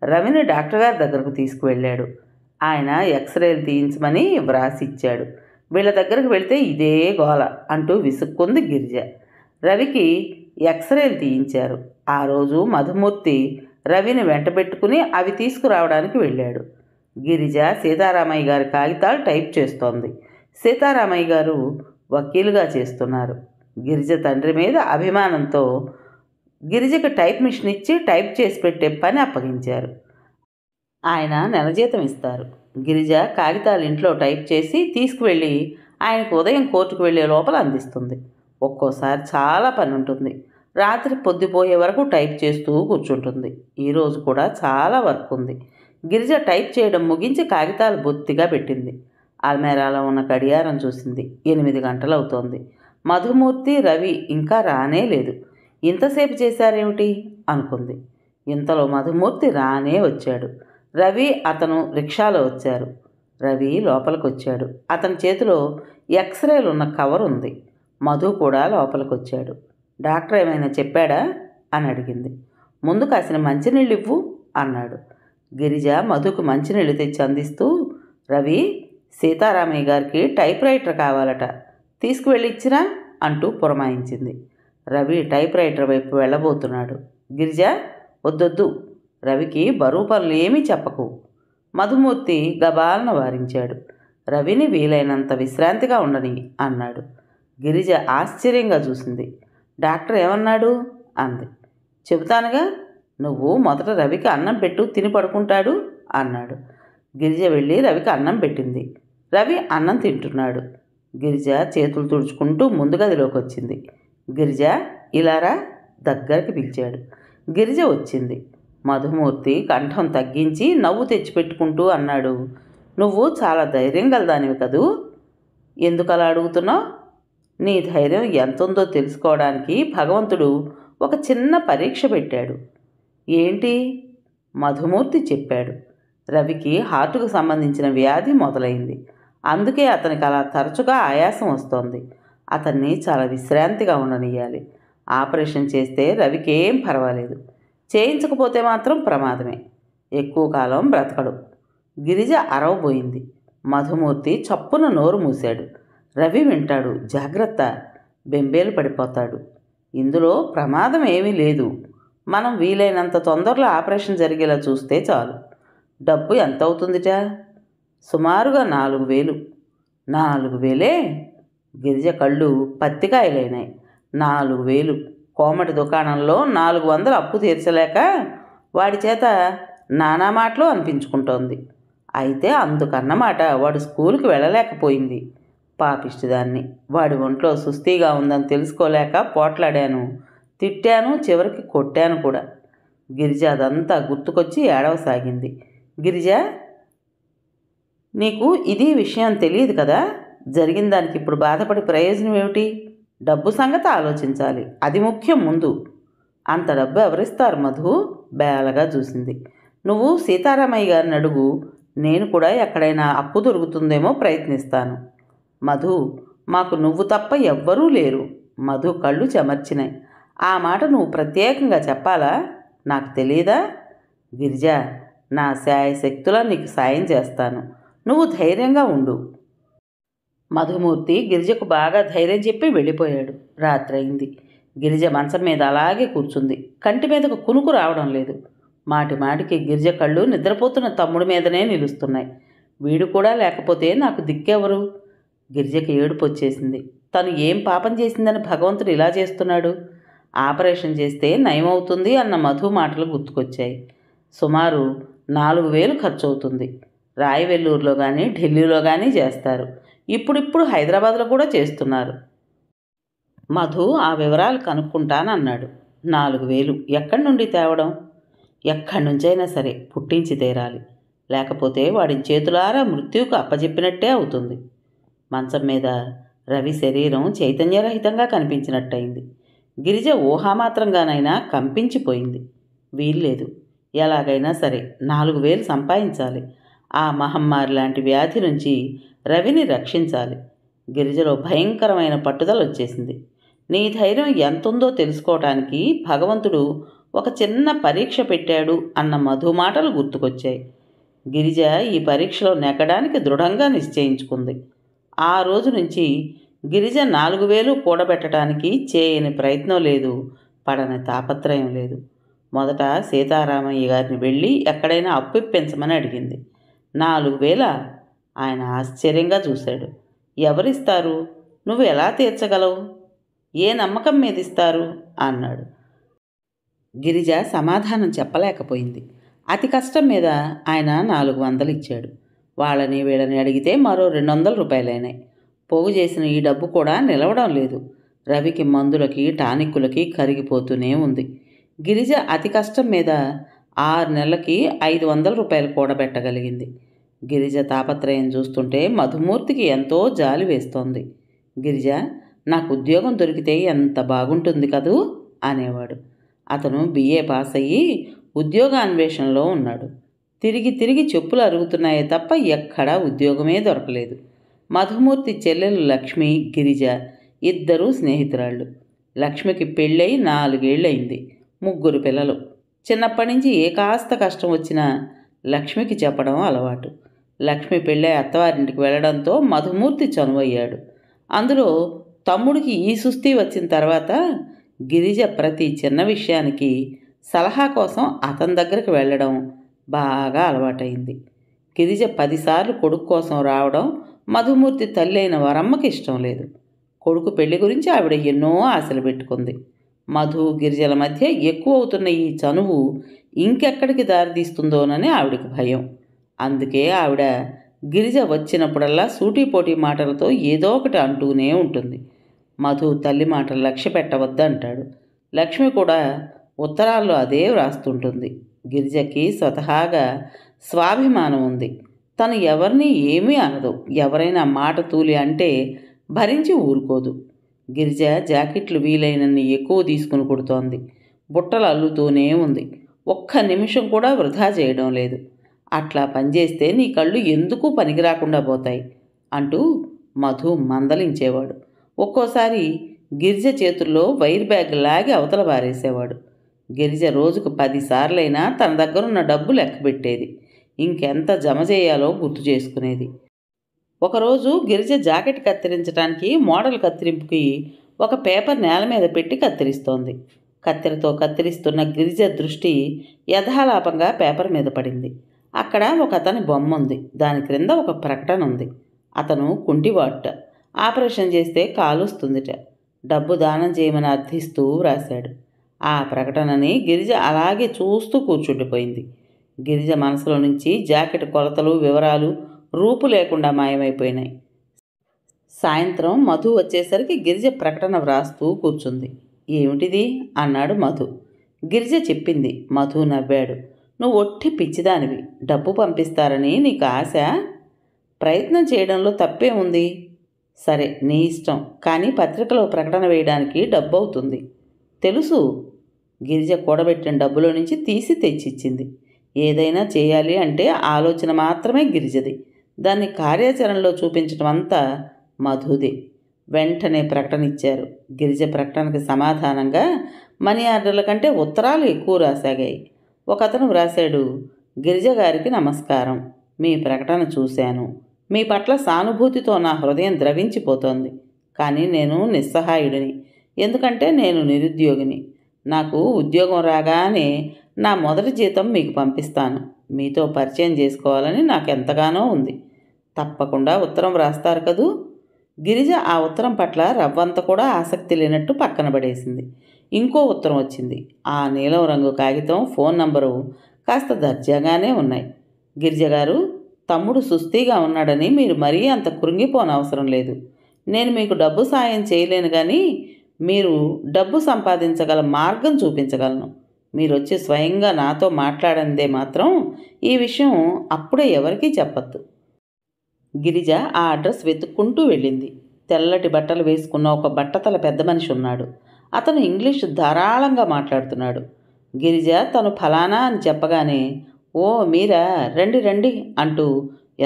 రవిని డాక్టర్ గారి దగ్గరకు తీసుకువెళ్ళాడు. ఆయన ఎక్స్రేలు తీయించమని వ్రాసిచ్చాడు. వీళ్ళ దగ్గరకు వెళితే ఇదే గోల అంటూ విసుక్కుంది గిరిజ. రవికి ఎక్స్రేలు తీయించారు. ఆ రోజు మధుమూర్తి రవిని వెంటబెట్టుకుని అవి తీసుకురావడానికి వెళ్ళాడు. గిరిజ సీతారామయ్య గారి కాగితాలు టైప్ చేస్తోంది. సీతారామయ్య గారు వకీలుగా చేస్తున్నారు. గిరిజ తండ్రి మీద అభిమానంతో గిరిజకు టైప్ మిషన్ ఇచ్చి టైప్ చేసి పెట్టే పని అప్పగించారు. ఆయన నెల జీతం ఇస్తారు. గిరిజ కాగితాలు ఇంట్లో టైప్ చేసి తీసుకువెళ్ళి ఆయనకు ఉదయం కోర్టుకు వెళ్ళే లోపల అందిస్తుంది. ఒక్కోసారి చాలా పని ఉంటుంది. రాత్రి పొద్దుపోయే వరకు టైప్ చేస్తూ కూర్చుంటుంది. ఈరోజు కూడా చాలా వర్క్ ఉంది. గిరిజ టైప్ చేయడం ముగించి కాగితాలు బొత్తిగా పెట్టింది. అల్మేరాలో ఉన్న గడియారం చూసింది. 8 గంటలు అవుతోంది. మధుమూర్తి రవి ఇంకా రానే లేదు. ఇంతసేపు చేశారేమిటి అనుకుంది. ఇంతలో మధుమూర్తి రానే వచ్చాడు. రవి అతను రిక్షాలో వచ్చారు. రవి లోపలికి వచ్చాడు. అతని చేతిలో ఎక్స్రేలు ఉన్న కవర్ ఉంది. మధు కూడా లోపలికి వచ్చాడు. డాక్టర్ ఏమైనా చెప్పాడా అని అడిగింది. ముందు కాసిన మంచినీళ్ళు ఇవ్వు అన్నాడు. గిరిజ మధుకు మంచినీళ్ళు తెచ్చి అందిస్తూ, రవి, సీతారామయ్య గారికి టైప్ రైటర్ కావాలట, తీసుకువెళ్ళి ఇచ్చిరా అంటూ పురమాయించింది. రవి టైప్ రైటర్ వైపు వెళ్ళబోతున్నాడు. గిరిజ, వద్దొద్దు, రవికి బరువు పనులు ఏమీ చెప్పకు. మధుమూర్తి గబాలన వారించాడు. రవిని వీలైనంత విశ్రాంతిగా ఉండని అన్నాడు. గిరిజ ఆశ్చర్యంగా చూసింది. డాక్టర్ ఏమన్నాడు అంది. చెబుతానుగా, నువ్వు మొదట రవికి అన్నం పెట్టు, తిని పడుకుంటాడు అన్నాడు. గిరిజ వెళ్ళి రవికి అన్నం పెట్టింది. రవి అన్నం తింటున్నాడు. గిరిజ చేతులు తుడుచుకుంటూ ముందు గదిలోకి వచ్చింది. గిరిజ, ఇలారా దగ్గరికి పిలిచాడు. గిరిజ వచ్చింది. మధుమూర్తి కంఠం తగ్గించి నవ్వు తెచ్చిపెట్టుకుంటూ అన్నాడు, నువ్వు చాలా ధైర్యం గలదానివి కదూ, ఎందుకు అలా అడుగుతున్నావు? నీ ధైర్యం ఎంతుందో తెలుసుకోవడానికి భగవంతుడు ఒక చిన్న పరీక్ష పెట్టాడు. ఏంటి? మధుమూర్తి చెప్పాడు. రవికి హార్టుకు సంబంధించిన వ్యాధి మొదలైంది. అందుకే అతనికి అలా తరచుగా ఆయాసం వస్తోంది. అతన్ని చాలా విశ్రాంతిగా ఉండనియ్యాలి. ఆపరేషన్ చేస్తే రవికి ఏం పర్వాలేదు, చేయించకపోతే మాత్రం ప్రమాదమే. ఎక్కువ కాలం బ్రతకడు. గిరిజ అరవబోయింది. మధుమూర్తి చప్పున నోరు మూశాడు. రవి వింటాడు, జాగ్రత్త, బెంబేలు పడిపోతాడు. ఇందులో ప్రమాదం ఏమీ లేదు. మనం వీలైనంత తొందరలో ఆపరేషన్ జరిగేలా చూస్తే చాలు. డబ్బు ఎంత అవుతుందిట? సుమారుగా 4,000. 4,000? గిరిజ కళ్ళు పత్తికాయలైనాయి. 4,000 కోమటి దుకాణంలో 400 అప్పు తీర్చలేక వాడి చేత నానా మాటలు అనిపించుకుంటోంది. అయితే అందుకన్నమాట వాడు స్కూల్కి వెళ్ళలేకపోయింది. పాపిష్టిదాన్ని. వాడి ఒంట్లో సుస్తీగా ఉందని తెలుసుకోలేక పోట్లాడాను, తిట్టాను, చివరికి కొట్టాను కూడా. గిరిజ అదంతా గుర్తుకొచ్చి ఏడవసాగింది. గిరిజ, నీకు ఇది విషయం తెలియదు కదా? జరిగిన దానికి ఇప్పుడు బాధపడి ప్రయోజనం ఏమిటి? డబ్బు సంగతి ఆలోచించాలి, అది ముఖ్యం ముందు. అంత డబ్బు ఎవరిస్తారు మధు? బేలగా చూసింది. నువ్వు సీతారామయ్య గారిని అడుగు, నేను కూడా ఎక్కడైనా అప్పు దొరుకుతుందేమో ప్రయత్నిస్తాను. మధు, మాకు నువ్వు తప్ప ఎవ్వరూ లేరు. మధు కళ్ళు చెమర్చినాయి. ఆ మాట నువ్వు ప్రత్యేకంగా చెప్పాలా? నాకు తెలియదా? గిరిజ, నా శాయశక్తులా నీకు సాయం చేస్తాను, నువ్వు ధైర్యంగా ఉండు. మధుమూర్తి గిరిజకు బాగా ధైర్యం చెప్పి వెళ్ళిపోయాడు. రాత్రయింది. గిరిజ మంచం మీద అలాగే కూర్చుంది. కంటి మీదకు కునుకు రావడం లేదు. మాటి మాటికి గిరిజ కళ్ళు నిద్రపోతున్న తమ్ముడి మీదనే నిలుస్తున్నాయి. వీడు కూడా లేకపోతే నాకు దిక్కెవరు? గిరిజకి ఏడుపు వచ్చేసింది. తను ఏం పాపం చేసిందని భగవంతుడు ఇలా చేస్తున్నాడు? ఆపరేషన్ చేస్తే నయమవుతుంది అన్న మధు మాటలు గుర్తుకొచ్చాయి. సుమారు 4,000 ఖర్చు అవుతుంది. రాయవెల్లూరులో కానీ ఢిల్లీలో కానీ చేస్తారు. ఇప్పుడిప్పుడు హైదరాబాద్లో కూడా చేస్తున్నారు. మధు ఆ వివరాలు కనుక్కుంటానన్నాడు. 4,000 ఎక్కడి నుండి తేవడం? ఎక్కడి నుంచైనా సరే పుట్టించి తీరాలి, లేకపోతే వాడిని చేతులారా మృత్యువుకు అప్పజెప్పినట్టే అవుతుంది. మంచం మీద రవి శరీరం చైతన్యరహితంగా కనిపించినట్టయింది. గిరిజ ఊహామాత్రంగానైనా కంపించిపోయింది. వీల్లేదు, ఎలాగైనా సరే 4,000 సంపాదించాలి. ఆ మహమ్మారి లాంటి వ్యాధి నుంచి రవిని రక్షించాలి. గిరిజలో భయంకరమైన పట్టుదల వచ్చేసింది. నీ ధైర్యం ఎంతుందో తెలుసుకోవటానికి భగవంతుడు ఒక చిన్న పరీక్ష పెట్టాడు అన్న మధు మాటలు గుర్తుకొచ్చాయి. గిరిజ ఈ పరీక్షలో నెగ్గడానికి దృఢంగా నిశ్చయించుకుంది. ఆ రోజు నుంచి గిరిజ 4,000 కూడబెట్టడానికి చేయని ప్రయత్నం లేదు, పడని తాపత్రయం లేదు. మొదట సీతారామయ్య గారిని వెళ్ళి ఎక్కడైనా అప్పు ఇప్పించమని అడిగింది. 4,000? ఆయన ఆశ్చర్యంగా చూశాడు. ఎవరిస్తారు? నువ్వు ఎలా తీర్చగలవు? ఏ నమ్మకం మీద ఇస్తారు అన్నాడు. గిరిజ సమాధానం చెప్పలేకపోయింది. అతి కష్టం మీద ఆయన 400 ఇచ్చాడు. వాళ్ళని వీళ్ళని అడిగితే మరో 200 రూపాయలైనాయి. పోగు చేసిన ఈ డబ్బు కూడా నిలవడం లేదు. రవికి మందులకి టానిక్కులకి కరిగిపోతూనే ఉంది. గిరిజ అతి కష్టం మీద 6 నెలలకి 500 రూపాయలు కూడబెట్టగలిగింది. గిరిజ తాపత్రయం చూస్తుంటే మధుమూర్తికి ఎంతో జాలి వేస్తోంది. గిరిజ, నాకు ఉద్యోగం దొరికితే ఎంత బాగుంటుంది కదూ అనేవాడు. అతను BA పాస్ అయ్యి ఉద్యోగాన్వేషణలో ఉన్నాడు. తిరిగి తిరిగి చెప్పులు అరుగుతున్నాయే తప్ప ఎక్కడా ఉద్యోగమే దొరకలేదు. మధుమూర్తి చెల్లెలు లక్ష్మి, గిరిజ ఇద్దరూ స్నేహితురాళ్ళు. లక్ష్మికి పెళ్ళై 4 ఏళ్ళయింది. 3 పిల్లలు. చిన్నప్పటి నుంచి ఏ కాస్త కష్టం వచ్చినా లక్ష్మికి చెప్పడం అలవాటు. లక్ష్మి పెళ్ళై అత్తవారింటికి వెళ్ళడంతో మధుమూర్తి చనువయ్యాడు. అందులో తమ్ముడికి ఈ సుస్థి వచ్చిన తర్వాత గిరిజ ప్రతి చిన్న విషయానికి సలహా కోసం అతని దగ్గరికి వెళ్ళడం బాగా అలవాటైంది. గిరిజ 10 సార్లు కొడుకు కోసం రావడం మధుమూర్తి తల్లి అయిన వరమ్మకి ఇష్టం లేదు. కొడుకు పెళ్లి గురించి ఆవిడ ఎన్నో ఆశలు పెట్టుకుంది. మధు గిరిజల మధ్య ఎక్కువ అవుతున్న ఈ చనువు ఇంకెక్కడికి దారితీస్తుందోనని ఆవిడకి భయం. అందుకే ఆవిడ గిరిజ వచ్చినప్పుడల్లా సూటిపోటీ మాటలతో ఏదో ఒకటి అంటూనే ఉంటుంది. మధు తల్లి మాటలు లక్ష్య పెట్టవద్దంటాడు. లక్ష్మి కూడా ఉత్తరాల్లో అదే వ్రాస్తుంటుంది. గిరిజకి స్వతహాగా స్వాభిమానం ఉంది. తను ఎవరిని ఏమీ అనదు. ఎవరైనా మాట తూలి అంటే భరించి ఊరుకోదు. గిరిజ జాకెట్లు వీలైనన్ని ఎక్కువ తీసుకుని కుడుతోంది. బుట్టలు అల్లుతూనే ఉంది. ఒక్క నిమిషం కూడా వృధా చేయడం లేదు. అట్లా పనిచేస్తే నీ కళ్ళు ఎందుకు పనికిరాకుండా పోతాయి అంటూ మధు మందలించేవాడు. ఒక్కోసారి గిరిజ చేతుల్లో వైర్ బ్యాగ్ లాగి అవతల పారేసేవాడు. గిరిజ రోజుకు 10 సార్లైనా తన దగ్గరున్న డబ్బు లెక్కబెట్టేది. ఇంకెంత జమ చేయాలో గుర్తు చేసుకునేది. ఒకరోజు గిరిజ జాకెట్ కత్తిరించడానికి మోడల్ కత్తిరింపుకి ఒక పేపర్ నేల మీద పెట్టి కత్తిరిస్తోంది. కత్తెరతో కత్తిరిస్తున్న గిరిజ దృష్టి యథాలాపంగా పేపర్ మీద పడింది. అక్కడ ఒక అతని బొమ్మ ఉంది. దాని క్రింద ఒక ప్రకటన ఉంది. అతను కుంటివాట. ఆపరేషన్ చేస్తే కాలుస్తుందిట. డబ్బు దానం చేయమని అర్థిస్తూ వ్రాశాడు. ఆ ప్రకటనని గిరిజ అలాగే చూస్తూ కూర్చుండిపోయింది. గిరిజ మనసులో నుంచి జాకెట్ కొలతలు వివరాలు రూపు లేకుండా మాయమైపోయినాయి. సాయంత్రం మధు వచ్చేసరికి గిరిజ ప్రకటన వ్రాస్తూ కూర్చుంది. ఏమిటిది అన్నాడు మధు. గిరిజ చెప్పింది. మధు నవ్వాడు. నువ్వు ఒట్టి పిచ్చిదానివి. డబ్బు పంపిస్తారని నీకు ఆశ. ప్రయత్నం చేయడంలో తప్పే ఉంది. సరే నీ ఇష్టం. కానీ పత్రికలో ప్రకటన వేయడానికి డబ్బు అవుతుంది. తెలుసు. గిరిజ కూడబెట్టిన డబ్బులో నుంచి తీసి తెచ్చిచ్చింది. ఏదైనా చేయాలి అంటే ఆలోచన మాత్రమే గిరిజది. దాన్ని కార్యాచరణలో చూపించడం అంతా మధుదే. వెంటనే ప్రకటన ఇచ్చారు. గిరిజ ప్రకటనకి సమాధానంగా మనీ ఆర్డర్ల కంటే ఉత్తరాలు ఎక్కువ రాసాగాయి. ఒకతను వ్రాశాడు. గిరిజ గారికి నమస్కారం. మీ ప్రకటన చూశాను. మీ పట్ల సానుభూతితో నా హృదయం ద్రవించిపోతోంది. కానీ నేను నిస్సహాయుడిని. ఎందుకంటే నేను నిరుద్యోగిని. నాకు ఉద్యోగం రాగానే నా మొదటి జీతం మీకు పంపిస్తాను. మీతో పరిచయం చేసుకోవాలని నాకు ఎంతగానో ఉంది. తప్పకుండా ఉత్తరం వ్రాస్తారు కదూ. గిరిజ ఆ ఉత్తరం పట్ల రవ్వంత కూడా ఆసక్తి లేనట్టు పక్కన పడేసింది. ఇంకో ఉత్తరం వచ్చింది. ఆ నీలం రంగు కాగితం, ఫోన్ నంబరు కాస్త దర్జాగానే ఉన్నాయి. గిరిజ గారు, తమ్ముడు సుస్థిగా ఉన్నాడని మీరు మరీ అంత కృంగిపోనవసరం లేదు. నేను మీకు డబ్బు సాయం చేయలేను, కానీ మీరు డబ్బు సంపాదించగల మార్గం చూపించగలను. మీరు వచ్చి స్వయంగా నాతో మాట్లాడందే మాత్రం ఈ విషయం అప్పుడే ఎవరికీ చెప్పద్దు. గిరిజ ఆ అడ్రస్ వెతుక్కుంటూ వెళ్ళింది. తెల్లటి బట్టలు వేసుకున్న ఒక బట్టతల పెద్ద మనిషి ఉన్నాడు. అతను ఇంగ్లీష్ ధారాళంగా మాట్లాడుతున్నాడు. గిరిజ తను ఫలానా అని చెప్పగానే, ఓ మీరా, రండి రండి అంటూ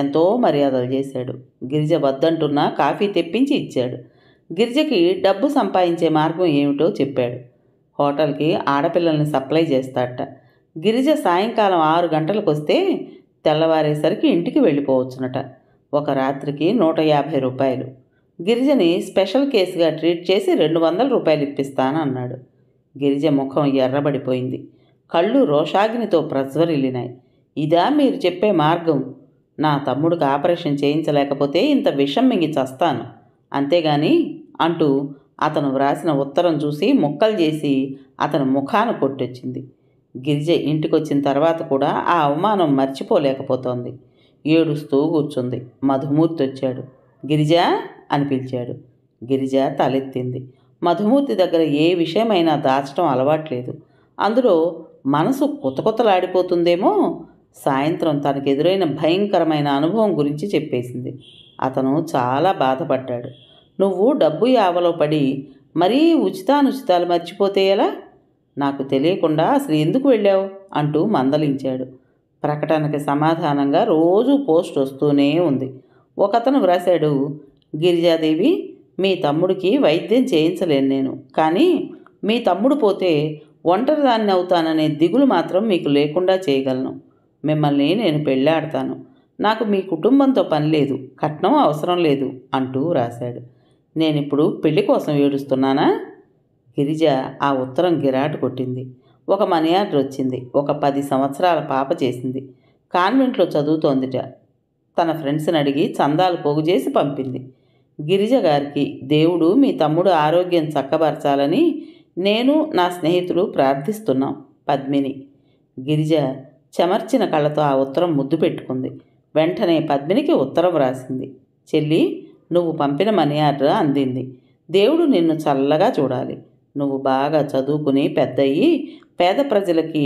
ఎంతో మర్యాదలు చేశాడు. గిరిజ వద్దంటున్నా కాఫీ తెప్పించి ఇచ్చాడు. గిరిజకి డబ్బు సంపాదించే మార్గం ఏమిటో చెప్పాడు. హోటల్కి ఆడపిల్లల్ని సప్లై చేస్తాడట. గిరిజ సాయంకాలం 6 గంటలకు వస్తే తెల్లవారేసరికి ఇంటికి వెళ్ళిపోవచ్చునట. ఒక రాత్రికి 150 రూపాయలు. గిరిజని స్పెషల్ కేసుగా ట్రీట్ చేసి 200 రూపాయలు ఇప్పిస్తానన్నాడు. గిరిజ ముఖం ఎర్రబడిపోయింది. కళ్ళు రోషాగ్నితో ప్రజ్వరిల్లినాయి. ఇదా మీరు చెప్పే మార్గం? నా తమ్ముడికి ఆపరేషన్ చేయించలేకపోతే ఇంత విషం మింగి చస్తాను, అంతేగాని అంటూ అతను వ్రాసిన ఉత్తరం చూసి ముక్కలు చేసి అతని ముఖాన కొట్టొచ్చింది. గిరిజ ఇంటికొచ్చిన తర్వాత కూడా ఆ అవమానం మర్చిపోలేకపోతోంది. ఏడుస్తూ కూర్చుంది. మధుమూర్తి వచ్చాడు. గిరిజా అని పిలిచాడు. గిరిజ తలెత్తింది. మధుమూర్తి దగ్గర ఏ విషయమైనా దాచడం అలవాట్లేదు. అందులో మనసు కొత్తలాడిపోతుందేమో. సాయంత్రం తనకెదురైన భయంకరమైన అనుభవం గురించి చెప్పేసింది. అతను చాలా బాధపడ్డాడు. నువ్వు డబ్బు యావలో పడి మరీ ఉచితానుచితాలు మర్చిపోతే ఎలా? నాకు తెలియకుండా అసలు ఎందుకు వెళ్ళావు అంటూ మందలించాడు. ప్రకటనకి సమాధానంగా రోజూ పోస్ట్ వస్తూనే ఉంది. ఒకతను వ్రాశాడు. గిరిజాదేవి, మీ తమ్ముడికి వైద్యం చేయించలేను నేను, కానీ మీ తమ్ముడు పోతే ఒంటరిదాన్ని అవుతాననే దిగులు మాత్రం మీకు లేకుండా చేయగలను. మిమ్మల్ని నేను పెళ్ళాడతాను. నాకు మీ కుటుంబంతో పని లేదు, కట్నం అవసరం లేదు అంటూ రాశాడు. నేనిప్పుడు పెళ్లి కోసం ఏడుస్తున్నానా? గిరిజ ఆ ఉత్తరం గిరాటు కొట్టింది. ఒక మనీ ఆర్డర్ వచ్చింది. ఒక 10 సంవత్సరాల పాప చేసింది. కాన్వెంట్లో చదువుతోందిట. తన ఫ్రెండ్స్ని అడిగి చందాలు పోగు చేసి పంపింది. గిరిజ గారికి దేవుడు మీ తమ్ముడు ఆరోగ్యం చక్కబరచాలని నేను నా స్నేహితులు ప్రార్థిస్తున్నాం. పద్మిని. గిరిజ చెమర్చిన కళ్ళతో ఆ ఉత్తరం ముద్దు పెట్టుకుంది. వెంటనే పద్మినికి ఉత్తరం రాసింది. చెల్లి, నువ్వు పంపిన మనీ ఆర్డర్ అందింది. దేవుడు నిన్ను చల్లగా చూడాలి. నువ్వు బాగా చదువుకుని పెద్దయి పేద ప్రజలకి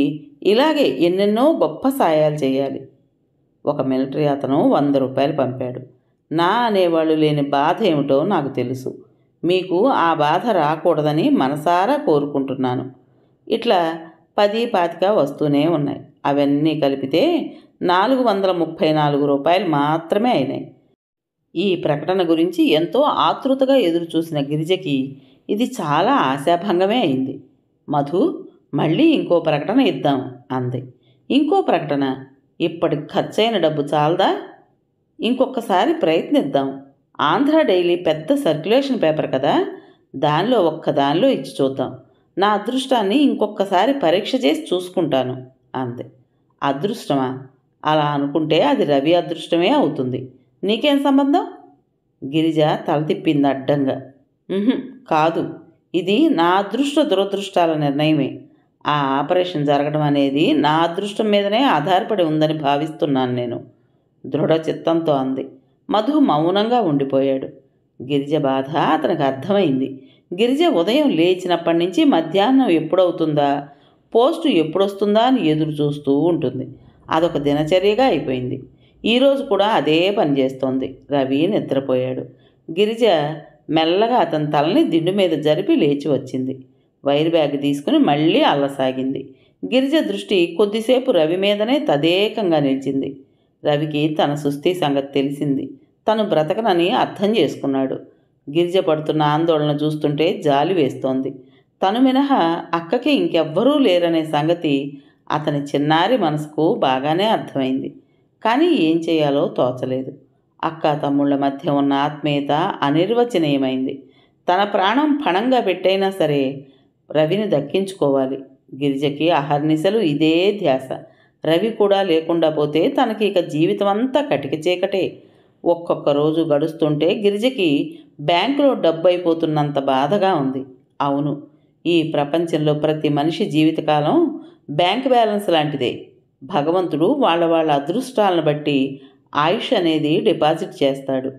ఇలాగే ఎన్నెన్నో గొప్ప సాయాలు చేయాలి. ఒక మిలిటరీ అతను 100 రూపాయలు పంపాడు. నా అనేవాళ్ళు లేని బాధ ఏమిటో నాకు తెలుసు. మీకు ఆ బాధ రాకూడదని మనసారా కోరుకుంటున్నాను. ఇట్లా 10, 25 వస్తూనే ఉన్నాయి. అవన్నీ కలిపితే 434 రూపాయలు మాత్రమే అయినాయి. ఈ ప్రకటన గురించి ఎంతో ఆతృతగా ఎదురుచూసిన గిరిజకి ఇది చాలా ఆశాభంగమే అయింది. మధు, మళ్ళీ ఇంకో ప్రకటన ఇద్దాం అంది. ఇంకో ప్రకటన? ఇప్పటికి ఖర్చయిన డబ్బు చాలదా? ఇంకొకసారి ప్రయత్నిద్దాం. ఆంధ్ర డైలీ పెద్ద సర్క్యులేషన్ పేపర్ కదా, దానిలో ఇచ్చి చూద్దాం. నా అదృష్టాన్ని ఇంకొకసారి పరీక్ష చేసి చూసుకుంటాను అంది. అదృష్టమా? అలా అనుకుంటే అది రవి అదృష్టమే అవుతుంది. నీకేం సంబంధం? గిరిజ తల తిప్పింది అడ్డంగా. కాదు, ఇది నా అదృష్ట దురదృష్టాల నిర్ణయమే. ఆ ఆపరేషన్ జరగడం అనేది నా అదృష్టం మీదనే ఆధారపడి ఉందని భావిస్తున్నాను నేను, దృఢ చిత్తంతో అంది. మధు మౌనంగా ఉండిపోయాడు. గిరిజ బాధ అతనికి అర్థమైంది. గిరిజ ఉదయం లేచినప్పటి నుంచి మధ్యాహ్నం ఎప్పుడవుతుందా, పోస్టు ఎప్పుడొస్తుందా అని ఎదురు చూస్తూ ఉంటుంది. అదొక దినచర్యగా అయిపోయింది. ఈరోజు కూడా అదే పని చేస్తోంది. రవి నిద్రపోయాడు. గిరిజ మెల్లగా అతని తలని దిండు మీద జరిపి లేచి వచ్చింది. వైర్ బ్యాగ్ తీసుకుని మళ్ళీ అల్లసాగింది. గిరిజ దృష్టి కొద్దిసేపు రవి మీదనే తదేకంగా నిలిచింది. రవికి తన సుస్థి సంగతి తెలిసింది. తను బ్రతకనని అర్థం చేసుకున్నాడు. గిరిజ పడుతున్న ఆందోళన చూస్తుంటే జాలి వేస్తోంది. తను మినహా అక్కకి ఇంకెవ్వరూ లేరనే సంగతి అతని చిన్నారి మనసుకు బాగానే అర్థమైంది. కానీ ఏం చేయాలో తోచలేదు. అక్క తమ్ముళ్ల మధ్య ఉన్న ఆత్మీయత అనిర్వచనీయమైంది. తన ప్రాణం పణంగా పెట్టైనా సరే రవిని దక్కించుకోవాలి. గిరిజకి అహర్నిశలు ఇదే ధ్యాస. రవి కూడా లేకుండా పోతే తనకి ఇక జీవితం అంతా కటిక చీకటే. ఒక్కొక్క రోజు గడుస్తుంటే గిరిజకి బ్యాంకులో డబ్బు అయిపోతున్నంత బాధగా ఉంది. అవును, ఈ ప్రపంచంలో ప్రతి మనిషి జీవితకాలం బ్యాంక్ బ్యాలెన్స్ లాంటిదే. భగవంతుడు వాళ్ళ అదృష్టాలను బట్టి ఆయుష్ అనేది డిపాజిట్ చేస్తాడు.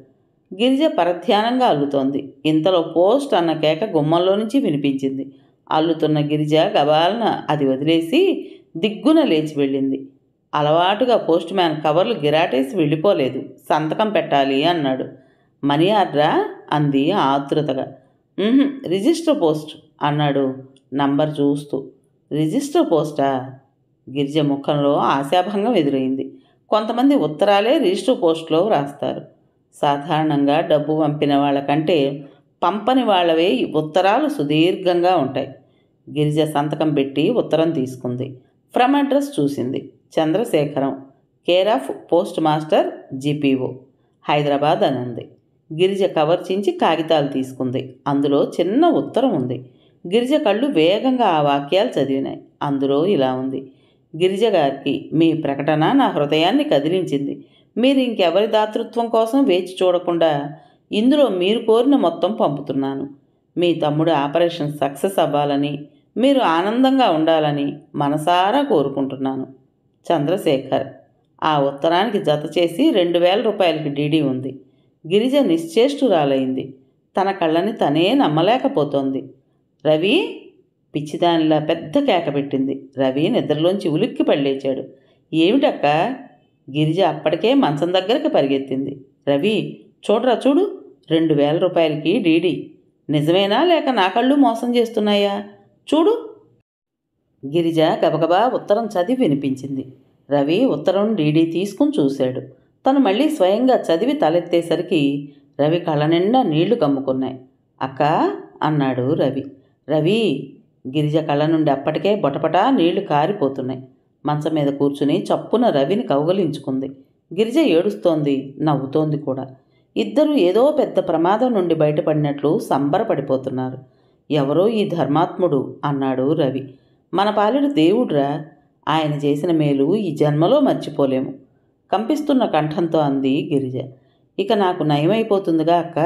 గిరిజ పరధ్యానంగా అల్లుతోంది. ఇంతలో పోస్ట్ అన్న కేక గుమ్మంలో నుంచి వినిపించింది. అల్లుతున్న గిరిజ గబాలన అది వదిలేసి దిగ్గున లేచి వెళ్ళింది. అలవాటుగా పోస్ట్ మ్యాన్ కవర్లు గిరాటేసి వెళ్ళిపోలేదు. సంతకం పెట్టాలి అన్నాడు. మనీ ఆర్డరా అంది ఆతృతగా. రిజిస్టర్ పోస్ట్ అన్నాడు నంబర్ చూస్తూ. రిజిస్టర్ పోస్టా? గిరిజ ముఖంలో ఆశాభంగం ఎదురైంది. కొంతమంది ఉత్తరాలే రిజిస్టర్ పోస్టులో వ్రాస్తారు. సాధారణంగా డబ్బు పంపిన వాళ్ళకంటే పంపని వాళ్ళవే ఉత్తరాలు సుదీర్ఘంగా ఉంటాయి. గిరిజ సంతకం పెట్టి ఉత్తరం తీసుకుంది. ఫ్రమ్ అడ్రస్ చూసింది. Chandrasekharam, care of post master GPO, Hyderabad అని ఉంది. గిరిజ కవర్ చించి కాగితాలు తీసుకుంది. అందులో చిన్న ఉత్తరం ఉంది. గిరిజ కళ్ళు వేగంగా ఆ వాక్యాలు చదివినాయి. అందులో ఇలా ఉంది: గిరిజ గారికి మీ ప్రకటన నా హృదయాన్ని కదిలించింది. మీరు ఇంకెవరి దాతృత్వం కోసం వేచి చూడకుండా ఇందులో మీరు కోరిన మొత్తం పంపుతున్నాను. మీ తమ్ముడు ఆపరేషన్ సక్సెస్ అవ్వాలని, మీరు ఆనందంగా ఉండాలని మనసారా కోరుకుంటున్నాను. చంద్రశేఖర్. ఆ ఉత్తరానికి జత చేసి 2000 రూపాయలకి డీడీ ఉంది. గిరిజ నిశ్చేష్టురాలైంది. తన కళ్ళని తనే నమ్మలేకపోతోంది. రవి! పిచ్చిదానిలా పెద్ద కేక పెట్టింది. రవి నిద్రలోంచి ఉలిక్కి పళ్ళేచాడు. ఏమిటక్క? గిరిజ అప్పటికే మంచం దగ్గరికి పరిగెత్తింది. రవి, చూడరా చూడు, 2000 రూపాయలకి డీడీ. నిజమేనా లేక నా కళ్ళు మోసం చేస్తున్నాయా? చూడు. గిరిజ గబగబా ఉత్తరం చదివి వినిపించింది. రవి ఉత్తరం డీడీ తీసుకుని చూశాడు. తను మళ్ళీ స్వయంగా చదివి తలెత్తేసరికి రవి కళ్ళ నిండా నీళ్లు కమ్ముకున్నాయి. అక్క అన్నాడు రవి. రవి! గిరిజ కళ్ళ నుండి అప్పటికే బొటపటా నీళ్లు కారిపోతున్నాయి. మంచం మీద కూర్చుని చప్పున రవిని కౌగలించుకుంది. గిరిజ ఏడుస్తోంది, నవ్వుతోంది కూడా. ఇద్దరూ ఏదో పెద్ద ప్రమాదం నుండి బయటపడినట్లు సంబరపడిపోతున్నారు. ఎవరో ఈ ధర్మాత్ముడు అన్నాడు రవి. మన పాలిడు దేవుడ్రా, ఆయన చేసిన మేలు ఈ జన్మలో మర్చిపోలేము కంపిస్తున్న కంఠంతో అంది గిరిజ. ఇక నాకు నయమైపోతుందిగా అక్క?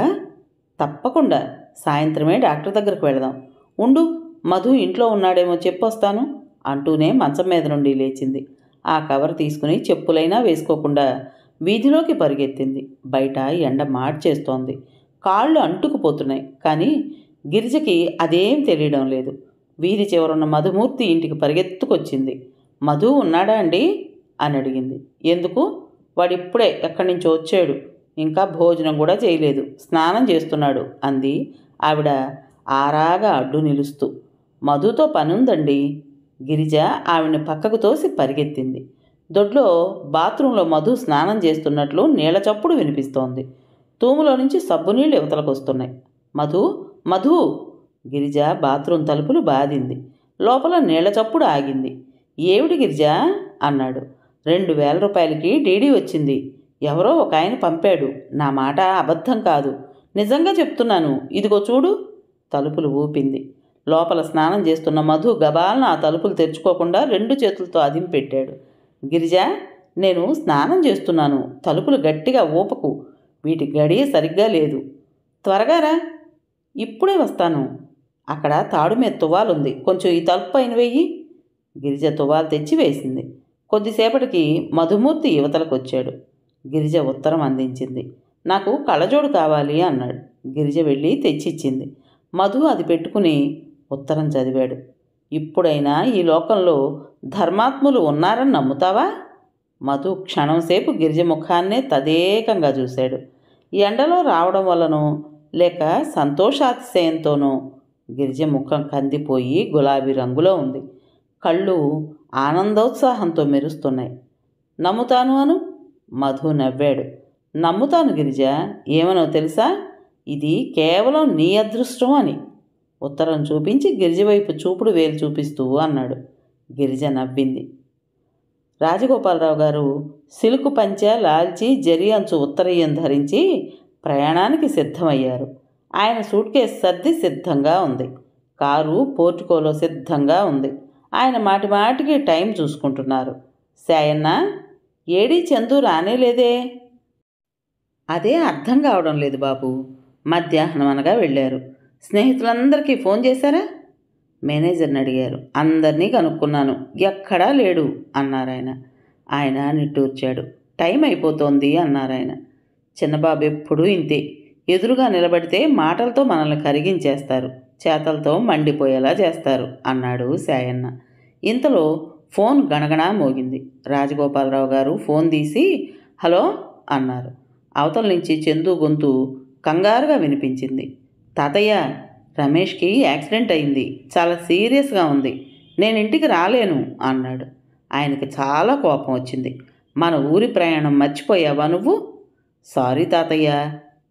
తప్పకుండా, సాయంత్రమే డాక్టర్ దగ్గరకు వెళదాం. ఉండు, మధు ఇంట్లో ఉన్నాడేమో చెప్పొస్తాను అంటూనే మంచం మీద నుండి లేచింది. ఆ కవర్ తీసుకుని చెప్పులైనా వేసుకోకుండా వీధిలోకి పరిగెత్తింది. బయట ఎండ మార్చేస్తోంది. కాళ్ళు అంటుకుపోతున్నాయి. కానీ గిరిజకి అదేం తెలియడం లేదు. వీధి చివరున్న మధుమూర్తి ఇంటికి పరిగెత్తుకొచ్చింది. మధు ఉన్నాడా అండి అని అడిగింది. ఎందుకు? వాడిప్పుడే ఎక్కడి నుంచో వచ్చాడు, ఇంకా భోజనం కూడా చేయలేదు, స్నానం చేస్తున్నాడు అంది ఆవిడ ఆరాగా అడ్డు నిలుస్తూ. మధుతో పనుందండి. గిరిజ ఆవిడ్ని పక్కకు తోసి పరిగెత్తింది. దొడ్లో బాత్రూంలో మధు స్నానం చేస్తున్నట్లు నీళ్ల చప్పుడు వినిపిస్తోంది. తూములో నుంచి సబ్బునీళ్ళు యువతలకు వస్తున్నాయి. మధు, మధు! గిరిజ బాత్రూం తలుపులు బాదింది. లోపల నీళ్ల చప్పుడు ఆగింది. ఏమిటి గిరిజ అన్నాడు. 2000 రూపాయలకి డీడీ వచ్చింది. ఎవరో ఒక ఆయన పంపాడు. నా మాట అబద్ధం కాదు, నిజంగా చెప్తున్నాను. ఇదిగో చూడు. తలుపులు ఊపింది. లోపల స్నానం చేస్తున్న మధు గబాలను ఆ తలుపులు తెరుచుకోకుండా 2 చేతులతో అదింపెట్టాడు. గిరిజ, నేను స్నానం చేస్తున్నాను. తలుపులు గట్టిగా ఊపకు. వీటి గడియ సరిగ్గా లేదు. త్వరగా రా. ఇప్పుడే వస్తాను. అక్కడ తాడు మీద తువ్వాలుంది, కొంచెం ఈ తలుపు పైన వెయ్యి. గిరిజ తువ్వాలు తెచ్చి వేసింది. కొద్దిసేపటికి మధుమూర్తి యువతలకు వచ్చాడు. గిరిజ ఉత్తరం అందించింది. నాకు కళ్ళజోడు కావాలి అన్నాడు. గిరిజ వెళ్ళి తెచ్చిచ్చింది. మధు అది పెట్టుకుని ఉత్తరం చదివాడు. ఇప్పుడైనా ఈ లోకంలో ధర్మాత్ములు ఉన్నారని నమ్ముతావా? మధు క్షణంసేపు గిరిజ ముఖాన్నే తదేకంగా చూశాడు. ఎండలో రావడం వల్లనో లేక సంతోషాతిశయంతోనో గిరిజ ముఖం కందిపోయి గులాబీ రంగులో ఉంది. కళ్ళు ఆనందోత్సాహంతో మెరుస్తున్నాయి. నమ్ముతాను అను. మధు నవ్వాడు. నమ్ముతాను గిరిజ. ఏమనో తెలుసా? ఇది కేవలం నీ అదృష్టం అని ఉత్తరం చూపించి గిరిజ వైపు చూపుడు వేలు చూపిస్తూ అన్నాడు. గిరిజ నవ్వింది. రాజగోపాలరావు గారు సిలుకు పంచె, లాల్చి, జరి అంచు ఉత్తరీయం ధరించి ప్రయాణానికి సిద్ధమయ్యారు. ఆయన సూట్ కేసు సర్ది సిద్ధంగా ఉంది. కారు పోర్టుకోలో సిద్ధంగా ఉంది. ఆయన మాటి మాటికి టైం చూసుకుంటున్నారు. శాయన్న, ఏడీ చందు రానేలేదే? అదే అర్థం కావడం లేదు బాబు. మధ్యాహ్నం అనగా వెళ్ళారు. స్నేహితులందరికీ ఫోన్ చేశారా? మేనేజర్ని అడిగారు. అందరినీ కనుక్కున్నాను, ఎక్కడా లేడు అన్నారాయన. ఆయన నిట్టూర్చాడు. టైం అయిపోతోంది అన్నారాయన. చిన్నబాబు ఎప్పుడూ ఇంతే. ఎదురుగా నిలబడితే మాటలతో మనల్ని కరిగించేస్తారు, చేతలతో మండిపోయేలా చేస్తారు అన్నాడు శాయన్న. ఇంతలో ఫోన్ గణగణా మోగింది. రాజగోపాలరావు గారు ఫోన్ తీసి హలో అన్నారు. అవతల నుంచి చందు గొంతు కంగారుగా వినిపించింది. తాతయ్య, రమేష్కి యాక్సిడెంట్ అయింది, చాలా సీరియస్గా ఉంది, నేను ఇంటికి రాలేను అన్నాడు. ఆయనకి చాలా కోపం వచ్చింది. మన ఊరి ప్రయాణం మర్చిపోయావా నువ్వు? సారీ తాతయ్య,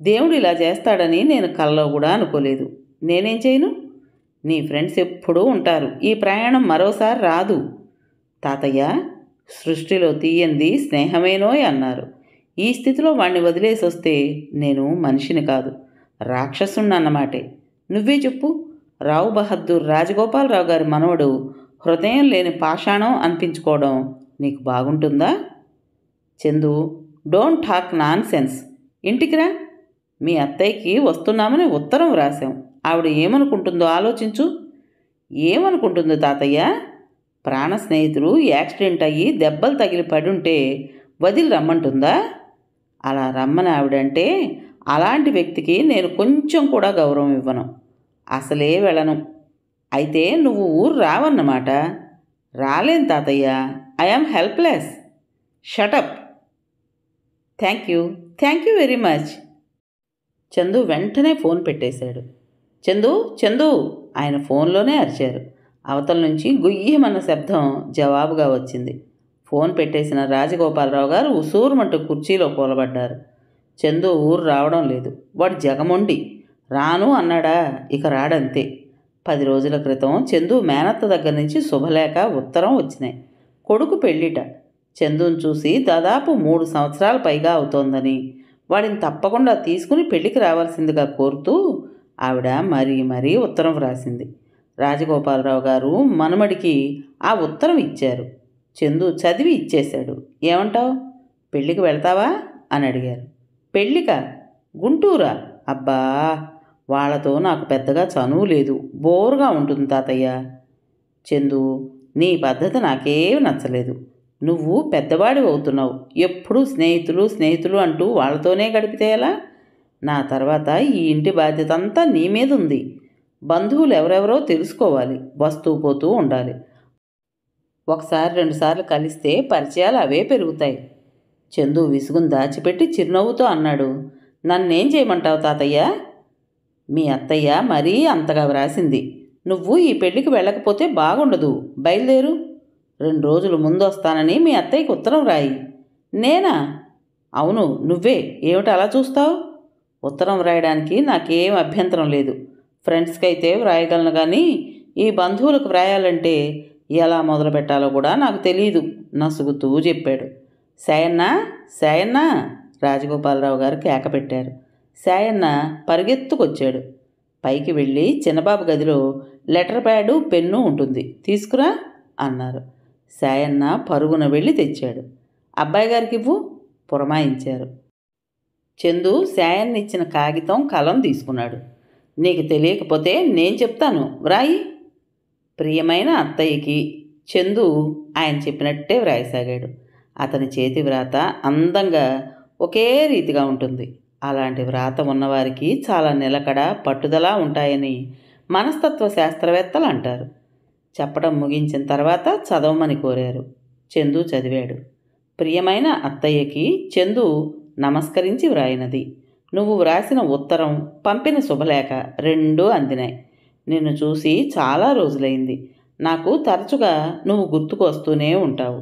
దేవుడు ఇలా చేస్తాడని నేను కల్లో కూడా అనుకోలేదు. నేనేం చేయను? నీ ఫ్రెండ్స్ ఎప్పుడూ ఉంటారు. ఈ ప్రయాణం మరోసారి రాదు. తాతయ్య, సృష్టిలో తీయంది స్నేహమేనోయ్ అన్నారు. ఈ స్థితిలో వాణ్ణి వదిలేసి వస్తే నేను మనిషిని కాదు, రాక్షసుణ్ణన్నమాటే. నువ్వే చెప్పు. రావు బహద్దూర్ రాజగోపాలరావు గారి మనవడు హృదయం లేని పాషాణం అనిపించుకోవడం నీకు బాగుంటుందా? Chandu, don't talk non sense. ఇంటికి రా. మీ అత్తయ్యకి వస్తున్నామని ఉత్తరం వ్రాసాం. ఆవిడ ఏమనుకుంటుందో ఆలోచించు. ఏమనుకుంటుందో తాతయ్య? ప్రాణ స్నేహితుడు యాక్సిడెంట్ అయ్యి దెబ్బలు తగిలి పడుంటే వదిలి రమ్మంటుందా? అలా రమ్మని ఆవిడంటే అలాంటి వ్యక్తికి నేను కొంచెం కూడా గౌరవం ఇవ్వను, అసలే వెళ్ళను. అయితే నువ్వు ఊరు రావన్నమాట. రాలేను తాతయ్య, I am helpless. Shut up. Thank you very much. Chandu వెంటనే ఫోన్ పెట్టేశాడు. చందు, చందు ఆయన ఫోన్లోనే అరిచారు. అవతల నుంచి గుయ్యమన్న శబ్దం జవాబుగా వచ్చింది. ఫోన్ పెట్టేసిన రాజగోపాలరావు గారు ఉసూరుమంటూ కుర్చీలో కూలబడ్డారు. చందు ఊరు రావడం లేదు. వాడు జగమొండి. రాను అన్నాడా, ఇక రాడంతే. 10 రోజుల క్రితం చందు మేనత్త దగ్గర నుంచి శుభలేఖ, ఉత్తరం వచ్చినాయి. కొడుకు పెళ్ళిట. చందుని చూసి దాదాపు 3 సంవత్సరాల పైగా అవుతోందని, వాడిని తప్పకుండా తీసుకుని పెళ్లికి రావాల్సిందిగా కోరుతూ ఆవిడ మరీ మరీ ఉత్తరం వ్రాసింది. రాజగోపాలరావు గారు మనమడికి ఆ ఉత్తరం ఇచ్చారు. చందు చదివి ఇచ్చేశాడు. ఏమంటావు? పెళ్ళికి వెళ్తావా అని అడిగారు. పెళ్ళికా? గుంటూరా? అబ్బా, వాళ్ళతో నాకు పెద్దగా చనువు లేదు, బోరుగా ఉంటుంది తాతయ్య. చందు, నీ పద్ధతి నాకేం నచ్చలేదు. నువ్వు పెద్దవాడివి అవుతున్నావు. ఎప్పుడూ స్నేహితులు స్నేహితులు అంటూ వాళ్ళతోనే గడిపితే ఎలా? నా తర్వాత ఈ ఇంటి బాధ్యత అంతా నీ మీద ఉంది. బంధువులు ఎవరెవరో తెలుసుకోవాలి, వస్తూ పోతూ ఉండాలి. ఒకసారి 2 సార్లు కలిస్తే పరిచయాలు అవే పెరుగుతాయి. చందు విసుగును దాచిపెట్టి చిరునవ్వుతో అన్నాడు. నన్నేం చేయమంటావు తాతయ్య? మీ అత్తయ్య మరీ అంతగా వ్రాసింది. నువ్వు ఈ పెళ్ళికి వెళ్ళకపోతే బాగుండదు, బయలుదేరు. 2 రోజులు ముందు వస్తానని మీ అత్తయ్యకి ఉత్తరం రాయి. నేనా? అవును, నువ్వే. ఏమిటి అలా చూస్తావు? ఉత్తరం వ్రాయడానికి నాకేం అభ్యంతరం లేదు. ఫ్రెండ్స్కి అయితే వ్రాయగలను, కానీ ఈ బంధువులకు వ్రాయాలంటే ఎలా మొదలు పెట్టాలో కూడా నాకు తెలియదు నసుగుతూ చెప్పాడు. శాయన్నా, శాయన్నా! రాజగోపాలరావు గారు కేక పెట్టారు. శాయన్న పరిగెత్తుకొచ్చాడు. పైకి వెళ్ళి చిన్నబాబు గదిలో లెటర్ ప్యాడు, పెన్ను ఉంటుంది, తీసుకురా అన్నారు. శాయన్న పరుగున వెళ్ళి తెచ్చాడు. అబ్బాయి గారికి ఇవ్వు పురమాయించారు. చందు శాయన్న ఇచ్చిన కాగితం, కలం తీసుకున్నాడు. నీకు తెలియకపోతే నేను చెప్తాను, వ్రాయి. ప్రియమైన అత్తయ్యకి. చందు ఆయన చెప్పినట్టే వ్రాయసాగాడు. అతని చేతి వ్రాత అందంగా ఒకే రీతిగా ఉంటుంది. అలాంటి వ్రాత ఉన్నవారికి చాలా నిలకడ, పట్టుదల ఉంటాయని మనస్తత్వ శాస్త్రవేత్తలు అంటారు. చెప్పడం ముగించిన తర్వాత చదవమని కోరారు. చందు చదివాడు. ప్రియమైన అత్తయ్యకి చందు నమస్కరించి వ్రాయినది. నువ్వు వ్రాసిన ఉత్తరం, పంపిన శుభలేఖ రెండూ అందినాయి. నిన్ను చూసి చాలా రోజులైంది. నాకు తరచుగా నువ్వు గుర్తుకు వస్తూనే ఉంటావు.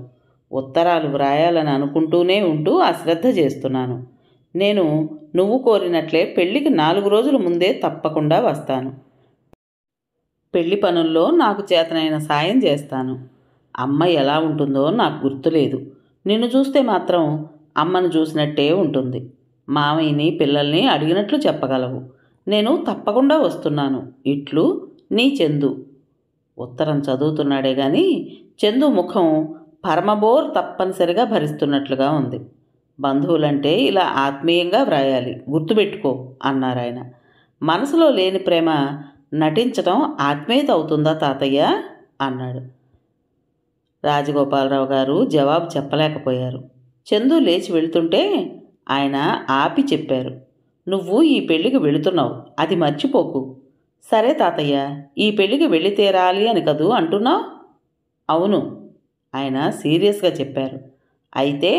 ఉత్తరాలు వ్రాయాలని అనుకుంటూనే ఉంటూ అశ్రద్ధ చేస్తున్నాను. నేను నువ్వు కోరినట్లే పెళ్ళికి 4 రోజుల ముందే తప్పకుండా వస్తాను. పెళ్లి పనుల్లో నాకు చేతనైన సాయం చేస్తాను. అమ్మ ఎలా ఉంటుందో నాకు గుర్తులేదు. నిన్ను చూస్తే మాత్రం అమ్మను చూసినట్టే ఉంటుంది. మామయ్యని, పిల్లల్ని అడిగినట్లు చెప్పగలవు. నేను తప్పకుండా వస్తున్నాను. ఇట్లు నీ చందు. ఉత్తరం చదువుతున్నాడే గాని చందు ముఖం పరమబోర్ తప్పనిసరిగా భరిస్తున్నట్లుగా ఉంది. బంధువులంటే ఇలా ఆత్మీయంగా వ్రాయాలి, గుర్తుపెట్టుకో అన్నారాయన. మనసులో లేని ప్రేమ నటించటం ఆత్మీయత అవుతుందా తాతయ్య అన్నాడు. రాజగోపాలరావు గారు జవాబు చెప్పలేకపోయారు. చందు లేచి వెళుతుంటే ఆయన ఆపి చెప్పారు. నువ్వు ఈ పెళ్ళికి వెళుతున్నావు, అది మర్చిపోకు. సరే తాతయ్య, ఈ పెళ్ళికి వెళ్ళి తీరాలి అని కదూ అంటున్నావు? అవును, ఆయన సీరియస్గా చెప్పారు. అయితే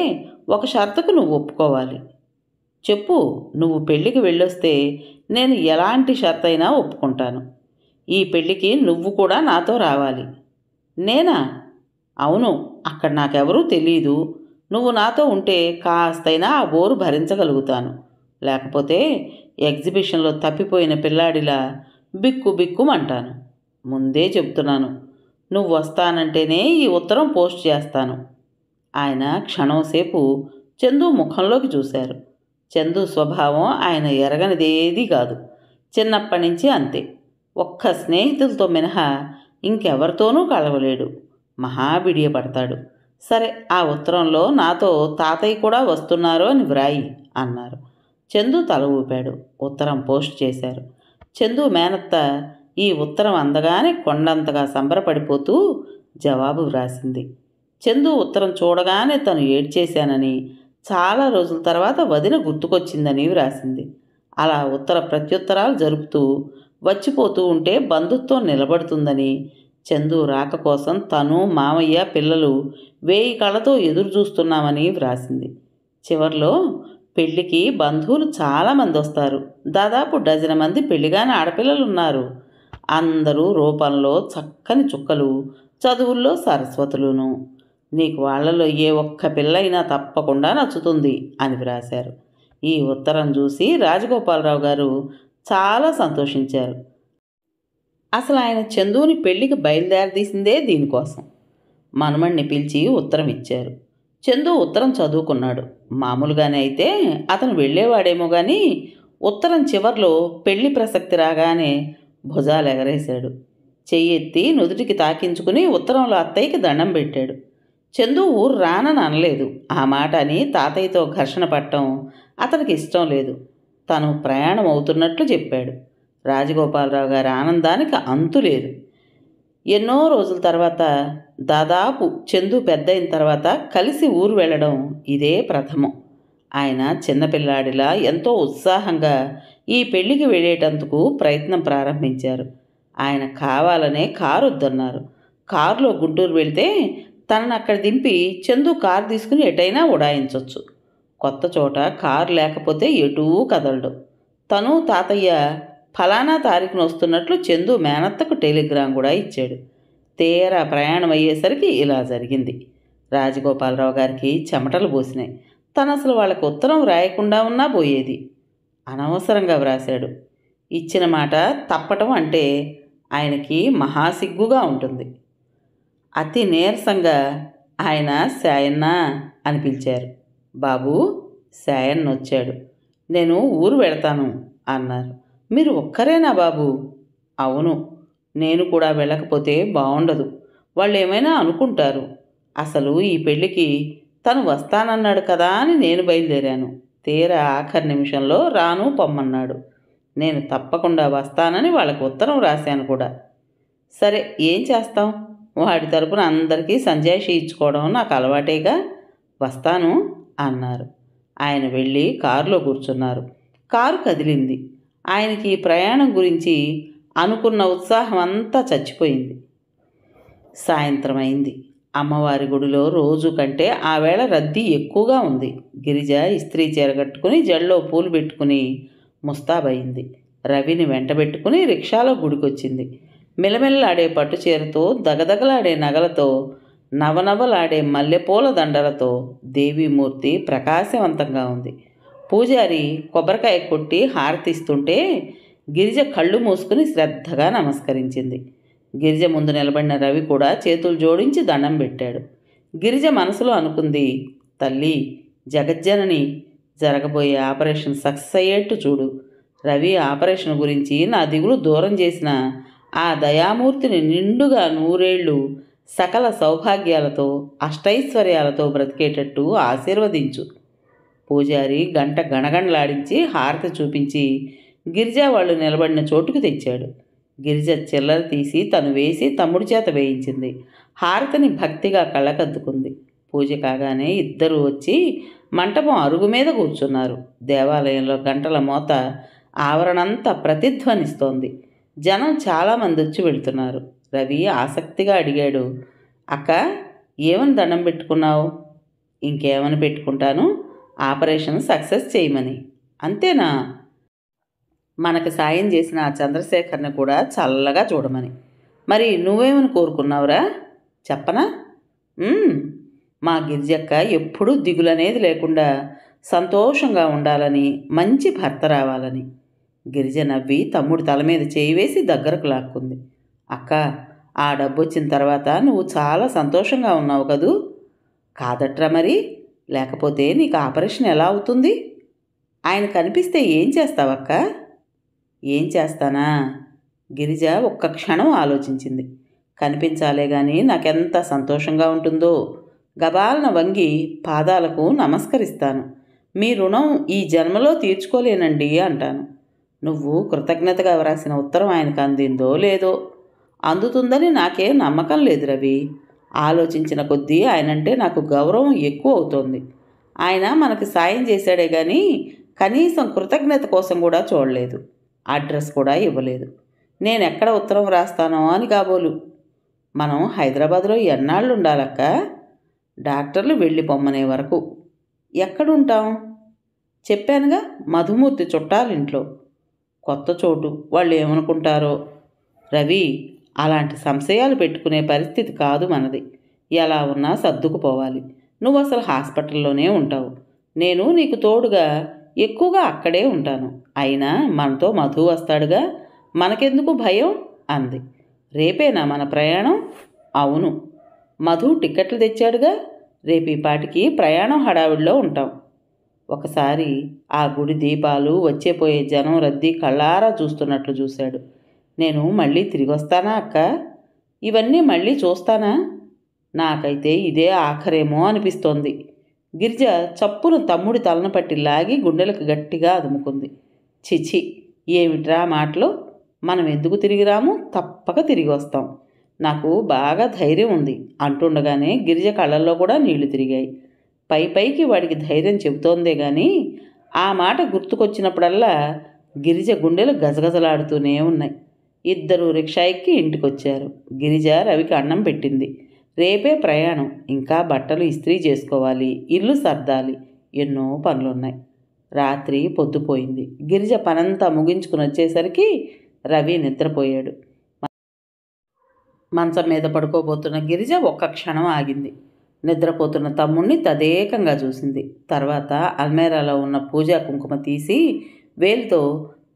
ఒక షరతుకు నువ్వు ఒప్పుకోవాలి. చెప్పు. నువ్వు పెళ్ళికి వెళ్ళొస్తే నేను ఎలాంటి షరతైనా ఒప్పుకుంటాను. ఈ పెళ్ళికి నువ్వు కూడా నాతో రావాలి. నేనా? అవును, అక్కడ నాకెవరూ తెలీదు. నువ్వు నాతో ఉంటే కాస్తైనా ఆ బోరు భరించగలుగుతాను. లేకపోతే ఎగ్జిబిషన్లో తప్పిపోయిన పిల్లాడిలా బిక్కు బిక్కుమంటాను. ముందే చెప్తున్నాను. నువ్వు వస్తానంటేనే ఈ ఉత్తరం పోస్ట్ చేస్తాను. ఆయన క్షణంసేపు చందు ముఖంలోకి చూశారు. చందు స్వభావం ఆయన ఎరగనిదేదీ కాదు. చిన్నప్పటి నుంచి అంతే. ఒక్క స్నేహితులతో మినహా ఇంకెవరితోనూ కలవలేడు. మహాబిడియపడతాడు. సరే, ఆ ఉత్తరంలో నాతో తాతయ్య కూడా వస్తున్నారు అని వ్రాయి అన్నారు. చందు తల ఊపాడు. ఉత్తరం పోస్ట్ చేశారు. చందు మేనత్త ఈ ఉత్తరం అందగానే కొండంతగా సంబరపడిపోతూ జవాబు వ్రాసింది. చందు ఉత్తరం చూడగానే తను ఏడ్చేశానని, చాలా రోజుల తర్వాత వదిన గుర్తుకొచ్చిందని వ్రాసింది. అలా ఉత్తర ప్రత్యుత్తరాలు జరుపుతూ వచ్చిపోతూ ఉంటే బంధుత్వం నిలబడుతుందని, చందు రాక కోసం తను, మామయ్య, పిల్లలు 1000 కళ్ళతో ఎదురు చూస్తున్నామని వ్రాసింది. చివర్లో పెళ్ళికి బంధువులు చాలామంది వస్తారు. దాదాపు 12 మంది పెళ్లిగాని ఆడపిల్లలున్నారు. అందరూ రూపంలో చక్కని చుక్కలు, చదువుల్లో సరస్వతులును. నీకు వాళ్లలో ఏ ఒక్క పిల్లైనా తప్పకుండా నచ్చుతుంది అని వ్రాశారు. ఈ ఉత్తరం చూసి రాజగోపాలరావు గారు చాలా సంతోషించారు. అసలు ఆయన చందుని పెళ్లికి బయలుదేరదీసిందే దీనికోసం. మనమణ్ణి పిలిచి ఉత్తరం ఇచ్చారు. చందు ఉత్తరం చదువుకున్నాడు. మామూలుగానే అయితే అతను వెళ్ళేవాడేమో కానీ ఉత్తరం చివర్లో పెళ్లి ప్రసక్తి రాగానే భుజాలు ఎగరేశాడు. చెయ్యెత్తి నుదుటికి తాకించుకుని ఉత్తరంలో అత్తయ్యకి దండం పెట్టాడు. చందు ఊరు రానని అనలేదు. ఆ మాట అని తాతయ్యతో ఘర్షణ పట్టడం అతనికి ఇష్టం లేదు. తను ప్రయాణం అవుతున్నట్లు చెప్పాడు. రాజగోపాలరావు గారి ఆనందానికి అంతు లేదు. ఎన్నో రోజుల తర్వాత, దాదాపు చందు పెద్దయిన తర్వాత కలిసి ఊరు వెళ్ళడం ఇదే ప్రథమం. ఆయన చిన్నపిల్లాడిలా ఎంతో ఉత్సాహంగా ఈ పెళ్లికి వెళ్ళేటందుకు ప్రయత్నం ప్రారంభించారు. ఆయన కావాలనే కారు వద్దన్నారు. కారులో గుంటూరు వెళితే తనను అక్కడ దింపి చందు కారు తీసుకుని ఎటైనా ఉడాయించవచ్చు. కొత్త చోట కారు లేకపోతే ఎటూ కదలడు. తను తాతయ్య ఫలానా తారీఖున వస్తున్నట్లు చందు మేనత్తకు టెలిగ్రామ్ కూడా ఇచ్చాడు. తీరా ప్రయాణం అయ్యేసరికి ఇలా జరిగింది. రాజగోపాలరావు గారికి చెమటలు పోసినాయి. తను అసలు వాళ్ళకి ఉత్తరం రాయకుండా ఉన్నా పోయేది. అనవసరంగా వ్రాశాడు. ఇచ్చిన మాట తప్పటం అంటే ఆయనకి మహాసిగ్గుగా ఉంటుంది. అతి నీరసంగా ఆయన శాయన్న అని పిలిచారు. బాబు, శాయన్న వచ్చాడు. నేను ఊరు వెళతాను అన్నారు. మీరు ఒక్కరేనా బాబు? అవును, నేను కూడా వెళ్ళకపోతే బాగుండదు. వాళ్ళు ఏమైనా అనుకుంటారు. అసలు ఈ పెళ్ళికి తను వస్తానన్నాడు కదా అని నేను బయలుదేరాను. తీరా ఆఖరి నిమిషంలో రాను పొమ్మన్నాడు. నేను తప్పకుండా వస్తానని వాళ్ళకి ఉత్తరం రాశాను కూడా. సరే, ఏం చేస్తాం? వాడి తరపున అందరికీ సంజాయిషి ఇచ్చుకోవడం నాకు అలవాటేగా. వస్తాను అన్నారు. ఆయన వెళ్ళి కారులో కూర్చున్నారు. కారు కదిలింది. ఆయనకి ఈ ప్రయాణం గురించి అనుకున్న ఉత్సాహం అంతా చచ్చిపోయింది. సాయంత్రం అయింది. అమ్మవారి గుడిలో రోజు కంటే ఆ వేళ రద్దీ ఎక్కువగా ఉంది. గిరిజ ఇస్త్రీ చీర కట్టుకుని జడలో పూలు పెట్టుకుని ముస్తాబయింది. రవిని వెంటబెట్టుకుని రిక్షాలో గుడికొచ్చింది. మిలమిల్లాడే పట్టు చీరతో, దగదగలాడే నగలతో, నవనవలాడే మల్లెపూల దండలతో దేవీమూర్తి ప్రకాశవంతంగా ఉంది. పూజారి కొబ్బరికాయ కొట్టి హారతిస్తుంటే గిరిజ కళ్ళు మూసుకుని శ్రద్ధగా నమస్కరించింది. గిరిజ ముందు నిలబడిన రవి కూడా చేతులు జోడించి దండం పెట్టాడు. గిరిజ మనసులో అనుకుంది, తల్లి జగజ్జనని, జరగబోయే ఆపరేషన్ సక్సెస్ అయ్యేట్టు చూడు. రవి ఆపరేషన్ గురించి నా దిగులు దూరం చేసిన ఆ దయామూర్తిని నిండుగా నూరేళ్లు సకల సౌభాగ్యాలతో అష్టైశ్వర్యాలతో బ్రతికేటట్టు ఆశీర్వదించు. పూజారి గంట గణగణలాడించి హారతి చూపించి గిరిజ వాళ్ళు నిలబడిన చోటుకు తెచ్చాడు. గిరిజ చిల్లర తీసి తను వేసి తమ్ముడి చేత వేయించింది. హారతిని భక్తిగా కళ్ళకద్దుకుంది. పూజ కాగానే ఇద్దరూ వచ్చి మంటపం అరుగు మీద కూర్చున్నారు. దేవాలయంలో గంటల మోత ఆవరణంతా ప్రతిధ్వనిస్తోంది. జనం చాలామంది వచ్చి వెళుతున్నారు. రవి ఆసక్తిగా అడిగాడు, అక్క, ఏమని దండం పెట్టుకున్నావు? ఇంకేమని పెట్టుకుంటాను, ఆపరేషన్ సక్సెస్ చేయమని. అంతేనా? మనకు సాయం చేసిన ఆ చంద్రశేఖర్ని కూడా చల్లగా చూడమని. మరి నువ్వేమని కోరుకున్నావురా? చెప్పనా? మా గిరిజక్క ఎప్పుడూ దిగులనేది లేకుండా సంతోషంగా ఉండాలని, మంచి భర్త రావాలని. గిరిజ నవ్వి తమ్ముడి తల మీద చేయి వేసి దగ్గరకు లాక్కుంది. అక్క, ఆ డబ్బు వచ్చిన తర్వాత నువ్వు చాలా సంతోషంగా ఉన్నావు కదూ? కాదట్రా మరి, లేకపోతే నీకు ఆపరేషన్ ఎలా అవుతుంది? ఆయన కనిపిస్తే ఏం చేస్తావక్క? ఏం చేస్తానా? గిరిజ ఒక్క క్షణం ఆలోచించింది. కనిపించాలే గాని నాకెంత సంతోషంగా ఉంటుందో. గబాలన వంగి పాదాలకు నమస్కరిస్తాను. మీ రుణం ఈ జన్మలో తీర్చుకోలేనండి అంటాను. నువ్వు కృతజ్ఞతగా వ్రాసిన ఉత్తరం ఆయనకు అందిందో లేదో. అందుతుందని నాకేం నమ్మకం లేదు రవి. ఆలోచించిన కొద్దీ ఆయనంటే నాకు గౌరవం ఎక్కువ అవుతోంది. ఆయన మనకు సాయం చేశాడే కానీ కనీసం కృతజ్ఞత కోసం కూడా చూడలేదు. అడ్రస్ కూడా ఇవ్వలేదు. నేను ఎక్కడ ఉత్తరం రాస్తానో అని కాబోలు. మనం హైదరాబాద్లో ఎన్నాళ్ళు ఉండాలక్క? డాక్టర్లు వెళ్ళి పొమ్మనే వరకు. ఎక్కడుంటాం? చెప్పానుగా, మధుమూర్తి చుట్టాలింట్లో. కొత్త చోటు, వాళ్ళు ఏమనుకుంటారో. రవి, అలాంటి సంశయాలు పెట్టుకునే పరిస్థితి కాదు మనది. ఎలా ఉన్నా సర్దుకుపోవాలి. నువ్వు అసలు హాస్పిటల్లోనే ఉంటావు. నేను నీకు తోడుగా ఎక్కువగా అక్కడే ఉంటాను. అయినా మనతో మధు వస్తాడుగా, మనకెందుకు భయం అంది. రేపేనా మన ప్రయాణం? అవును. మధు టిక్కెట్లు తెచ్చాడుగా, రేపు ఈ పాటికి ప్రయాణం హడావిడిలో ఉంటాం. ఒకసారి ఆ గుడి దీపాలు, వచ్చేపోయే జనం రద్దీ కళ్ళారా చూస్తున్నట్లు చూశాడు. నేను మళ్ళీ తిరిగి వస్తానా అక్క? ఇవన్నీ మళ్ళీ చూస్తానా? నాకైతే ఇదే ఆఖరేమో అనిపిస్తోంది. గిరిజ చప్పున తమ్ముడి తలను పట్టి లాగి గుండెలకు గట్టిగా అదుముకుంది. చిచి, ఏమిట్రా మాటలు? మనం ఎందుకు తిరిగి రాము? తప్పక తిరిగి వస్తాం. నాకు బాగా ధైర్యం ఉంది అంటుండగానే గిరిజ కళ్ళల్లో కూడా నీళ్లు తిరిగాయి. పైకి వాడికి ధైర్యం చెబుతోందే గాని ఆ మాట గుర్తుకొచ్చినప్పుడల్లా గిరిజ గుండెలు గజగజలాడుతూనే ఉన్నాయి. ఇద్దరు రిక్షా ఎక్కి ఇంటికొచ్చారు. గిరిజ రవికి అన్నం పెట్టింది. రేపే ప్రయాణం, ఇంకా బట్టలు ఇస్త్రీ చేసుకోవాలి, ఇల్లు సర్దాలి, ఎన్నో పనులున్నాయి. రాత్రి పొద్దుపోయింది. గిరిజ పనంతా ముగించుకుని వచ్చేసరికి రవి నిద్రపోయాడు. మంచం మీద పడుకోబోతున్న గిరిజ ఒక్క క్షణం ఆగింది. నిద్రపోతున్న తమ్ముణ్ణి తదేకంగా చూసింది. తర్వాత అల్మేరాలో ఉన్న పూజా కుంకుమ తీసి వేలుతో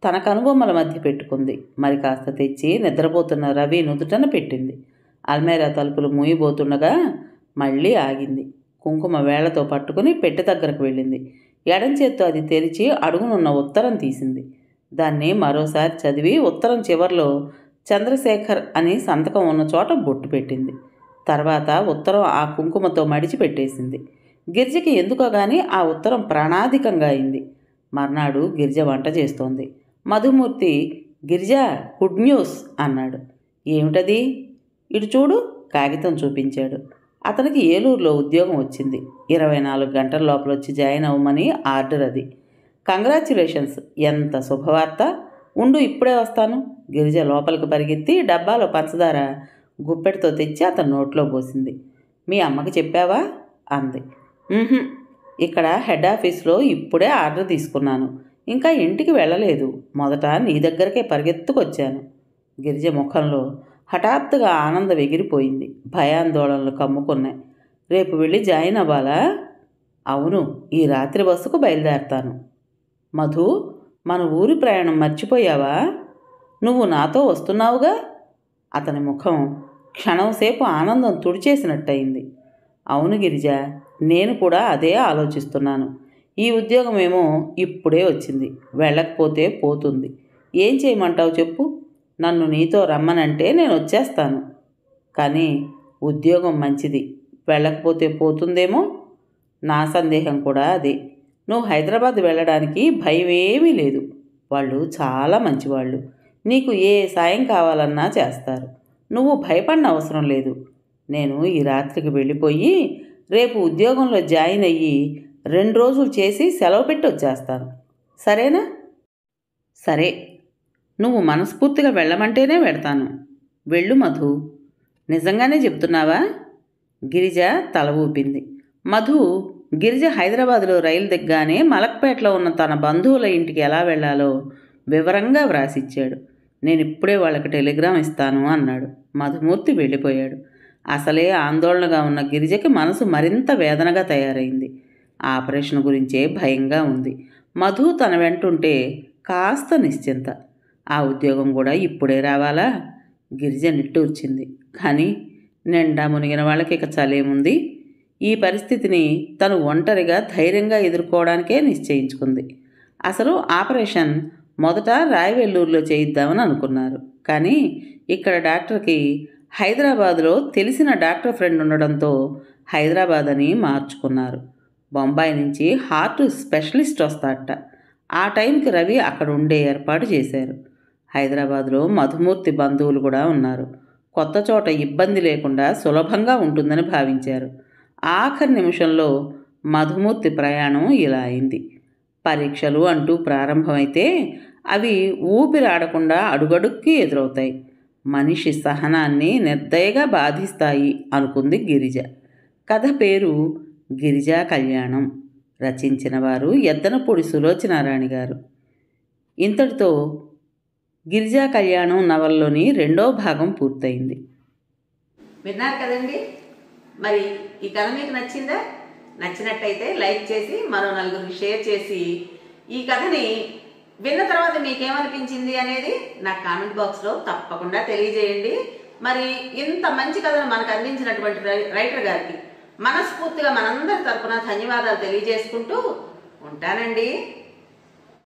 తన కనుబొమ్మల మధ్య పెట్టుకుంది. మరి కాస్త తెచ్చి నిద్రపోతున్న రవి నుదుటన పెట్టింది. అల్మేరా తలుపులు మూయబోతుండగా మళ్ళీ ఆగింది. కుంకుమ వేళ్లతో పట్టుకుని పెట్టె దగ్గరకు వెళ్ళింది. ఎడం చేత్తో అది తెరిచి అడుగునున్న ఉత్తరం తీసింది. దాన్ని మరోసారి చదివి ఉత్తరం చివర్లో చంద్రశేఖర్ అని సంతకం ఉన్న చోట బొట్టు పెట్టింది. తర్వాత ఉత్తరం ఆ కుంకుమతో మడిచి పెట్టేసింది. గిరిజకి ఎందుకో గాని ఆ ఉత్తరం ప్రాణాధికంగా అయింది. మర్నాడు గిరిజ వంట చేస్తోంది. మధుమూర్తి, గిరిజ గుడ్ న్యూస్ అన్నాడు. ఏమిటది? ఇటు చూడు, కాగితం చూపించాడు. అతనికి ఏలూరులో ఉద్యోగం వచ్చింది. 24 గంటల లోపల వచ్చి జాయిన్ అవ్వమని ఆర్డర్ అది. కంగ్రాచ్యులేషన్స్, ఎంత శుభవార్త! ఉండు, ఇప్పుడే వస్తాను. గిరిజ లోపలికి పరిగెత్తి డబ్బాలో పంచదార గుప్పెడితో తెచ్చి అతని నోట్లో పోసింది. మీ అమ్మకి చెప్పావా అంది. ఇక్కడ హెడ్ ఆఫీస్లో ఇప్పుడే ఆర్డర్ తీసుకున్నాను, ఇంకా ఇంటికి వెళ్ళలేదు. మొదట నీ దగ్గరకే పరిగెత్తుకొచ్చాను. గిరిజ ముఖంలో హఠాత్తుగా ఆనందం ఎగిరిపోయింది. భయాందోళనలు కమ్ముకున్నాయి. రేపు వెళ్ళి జాయిన్ అవ్వాలా? అవును, ఈ రాత్రి బస్సుకు బయలుదేరతాను. మధు, మన ఊరి ప్రయాణం మర్చిపోయావా? నువ్వు నాతో వస్తున్నావుగా? అతని ముఖం క్షణంసేపు ఆనందం తుడిచేసినట్టయింది. అవును గిరిజ, నేను కూడా అదే ఆలోచిస్తున్నాను. ఈ ఉద్యోగమేమో ఇప్పుడే వచ్చింది, వెళ్ళకపోతే పోతుంది. ఏం చేయమంటావు చెప్పు? నన్ను నీతో రమ్మనంటే నేను వచ్చేస్తాను. కానీ ఉద్యోగం మంచిది, వెళ్ళకపోతే పోతుందేమో. నా సందేహం కూడా అదే. నువ్వు హైదరాబాద్ వెళ్ళడానికి భయం ఏమీ లేదు. వాళ్ళు చాలా మంచివాళ్ళు. నీకు ఏ సాయం కావాలన్నా చేస్తారు. నువ్వు భయపడిన అవసరం లేదు. నేను ఈ రాత్రికి వెళ్ళిపోయి రేపు ఉద్యోగంలో జాయిన్ అయ్యి 2 రోజులు చేసి సెలవు పెట్టి వచ్చేస్తాను. సరేనా? సరే, నువ్వు మనస్ఫూర్తిగా వెళ్ళమంటేనే వెడతాను. వెళ్ళు మధు. నిజంగానే చెప్తున్నావా? గిరిజ తల ఊపింది. మధు గిరిజ హైదరాబాదులో రైలు దిగ్గానే మలక్పేటలో ఉన్న తన బంధువుల ఇంటికి ఎలా వెళ్లాలో వివరంగా వ్రాసిచ్చాడు. నేను ఇప్పుడే వాళ్ళకి టెలిగ్రామ్ ఇస్తాను అన్నాడు. మధుమూర్తి వెళ్ళిపోయాడు. అసలే ఆందోళనగా ఉన్న గిరిజకి మనసు మరింత వేదనగా తయారైంది. ఆపరేషన్ గురించే భయంగా ఉంది. మధు తన వెంటుంటే కాస్త నిశ్చింత. ఆ ఉద్యోగం కూడా ఇప్పుడే రావాలా? గిరిజ నిట్టూర్చింది. కానీ నిండా మునిగిన వాళ్ళకి ఇక చలేముంది. ఈ పరిస్థితిని తను ఒంటరిగా ధైర్యంగా ఎదుర్కోవడానికే నిశ్చయించుకుంది. అసలు ఆపరేషన్ మొదట రాయవెల్లూరులో చేయిద్దామని అనుకున్నారు. కానీ ఇక్కడ డాక్టర్కి హైదరాబాదులో తెలిసిన డాక్టర్ ఫ్రెండ్ ఉండడంతో హైదరాబాద్ అని మార్చుకున్నారు. బొంబాయి నుంచి హార్ట్ స్పెషలిస్ట్ వస్తాడట. ఆ టైంకి రవి అక్కడ ఉండే ఏర్పాటు చేశారు. హైదరాబాదులో మధుమూర్తి బంధువులు కూడా ఉన్నారు. కొత్త చోట ఇబ్బంది లేకుండా సులభంగా ఉంటుందని భావించారు. ఆఖరి నిమిషంలో మధుమూర్తి ప్రయాణం ఇలా అయింది. పరీక్షలు అంటూ ప్రారంభమైతే అవి ఊపిరాడకుండా అడుగడుక్కి ఎదురవుతాయి. మనిషి సహనాన్ని నిర్దయగా బాధిస్తాయి అనుకుంది గిరిజ. కథ పేరు గిరిజా కళ్యాణం. రచించిన వారు ఎద్దనపూడి సులోచనారాణి గారు. ఇంతటితో గిరిజా కళ్యాణం నవల్లోని 2వ భాగం పూర్తయింది. విన్నారు కదండి. మరి ఈ కథ మీకు నచ్చిందా? నచ్చినట్టయితే లైక్ చేసి మరో 4గురికి షేర్ చేసి ఈ కథని విన్న తర్వాత మీకేమనిపించింది అనేది నాకు కామెంట్ బాక్స్లో తప్పకుండా తెలియజేయండి. మరి ఇంత మంచి కథను మనకు అందించినటువంటి రైటర్ గారికి మనస్ఫూర్తిగా మనందరి తరపున ధన్యవాదాలు తెలియజేసుకుంటూ ఉంటానండి.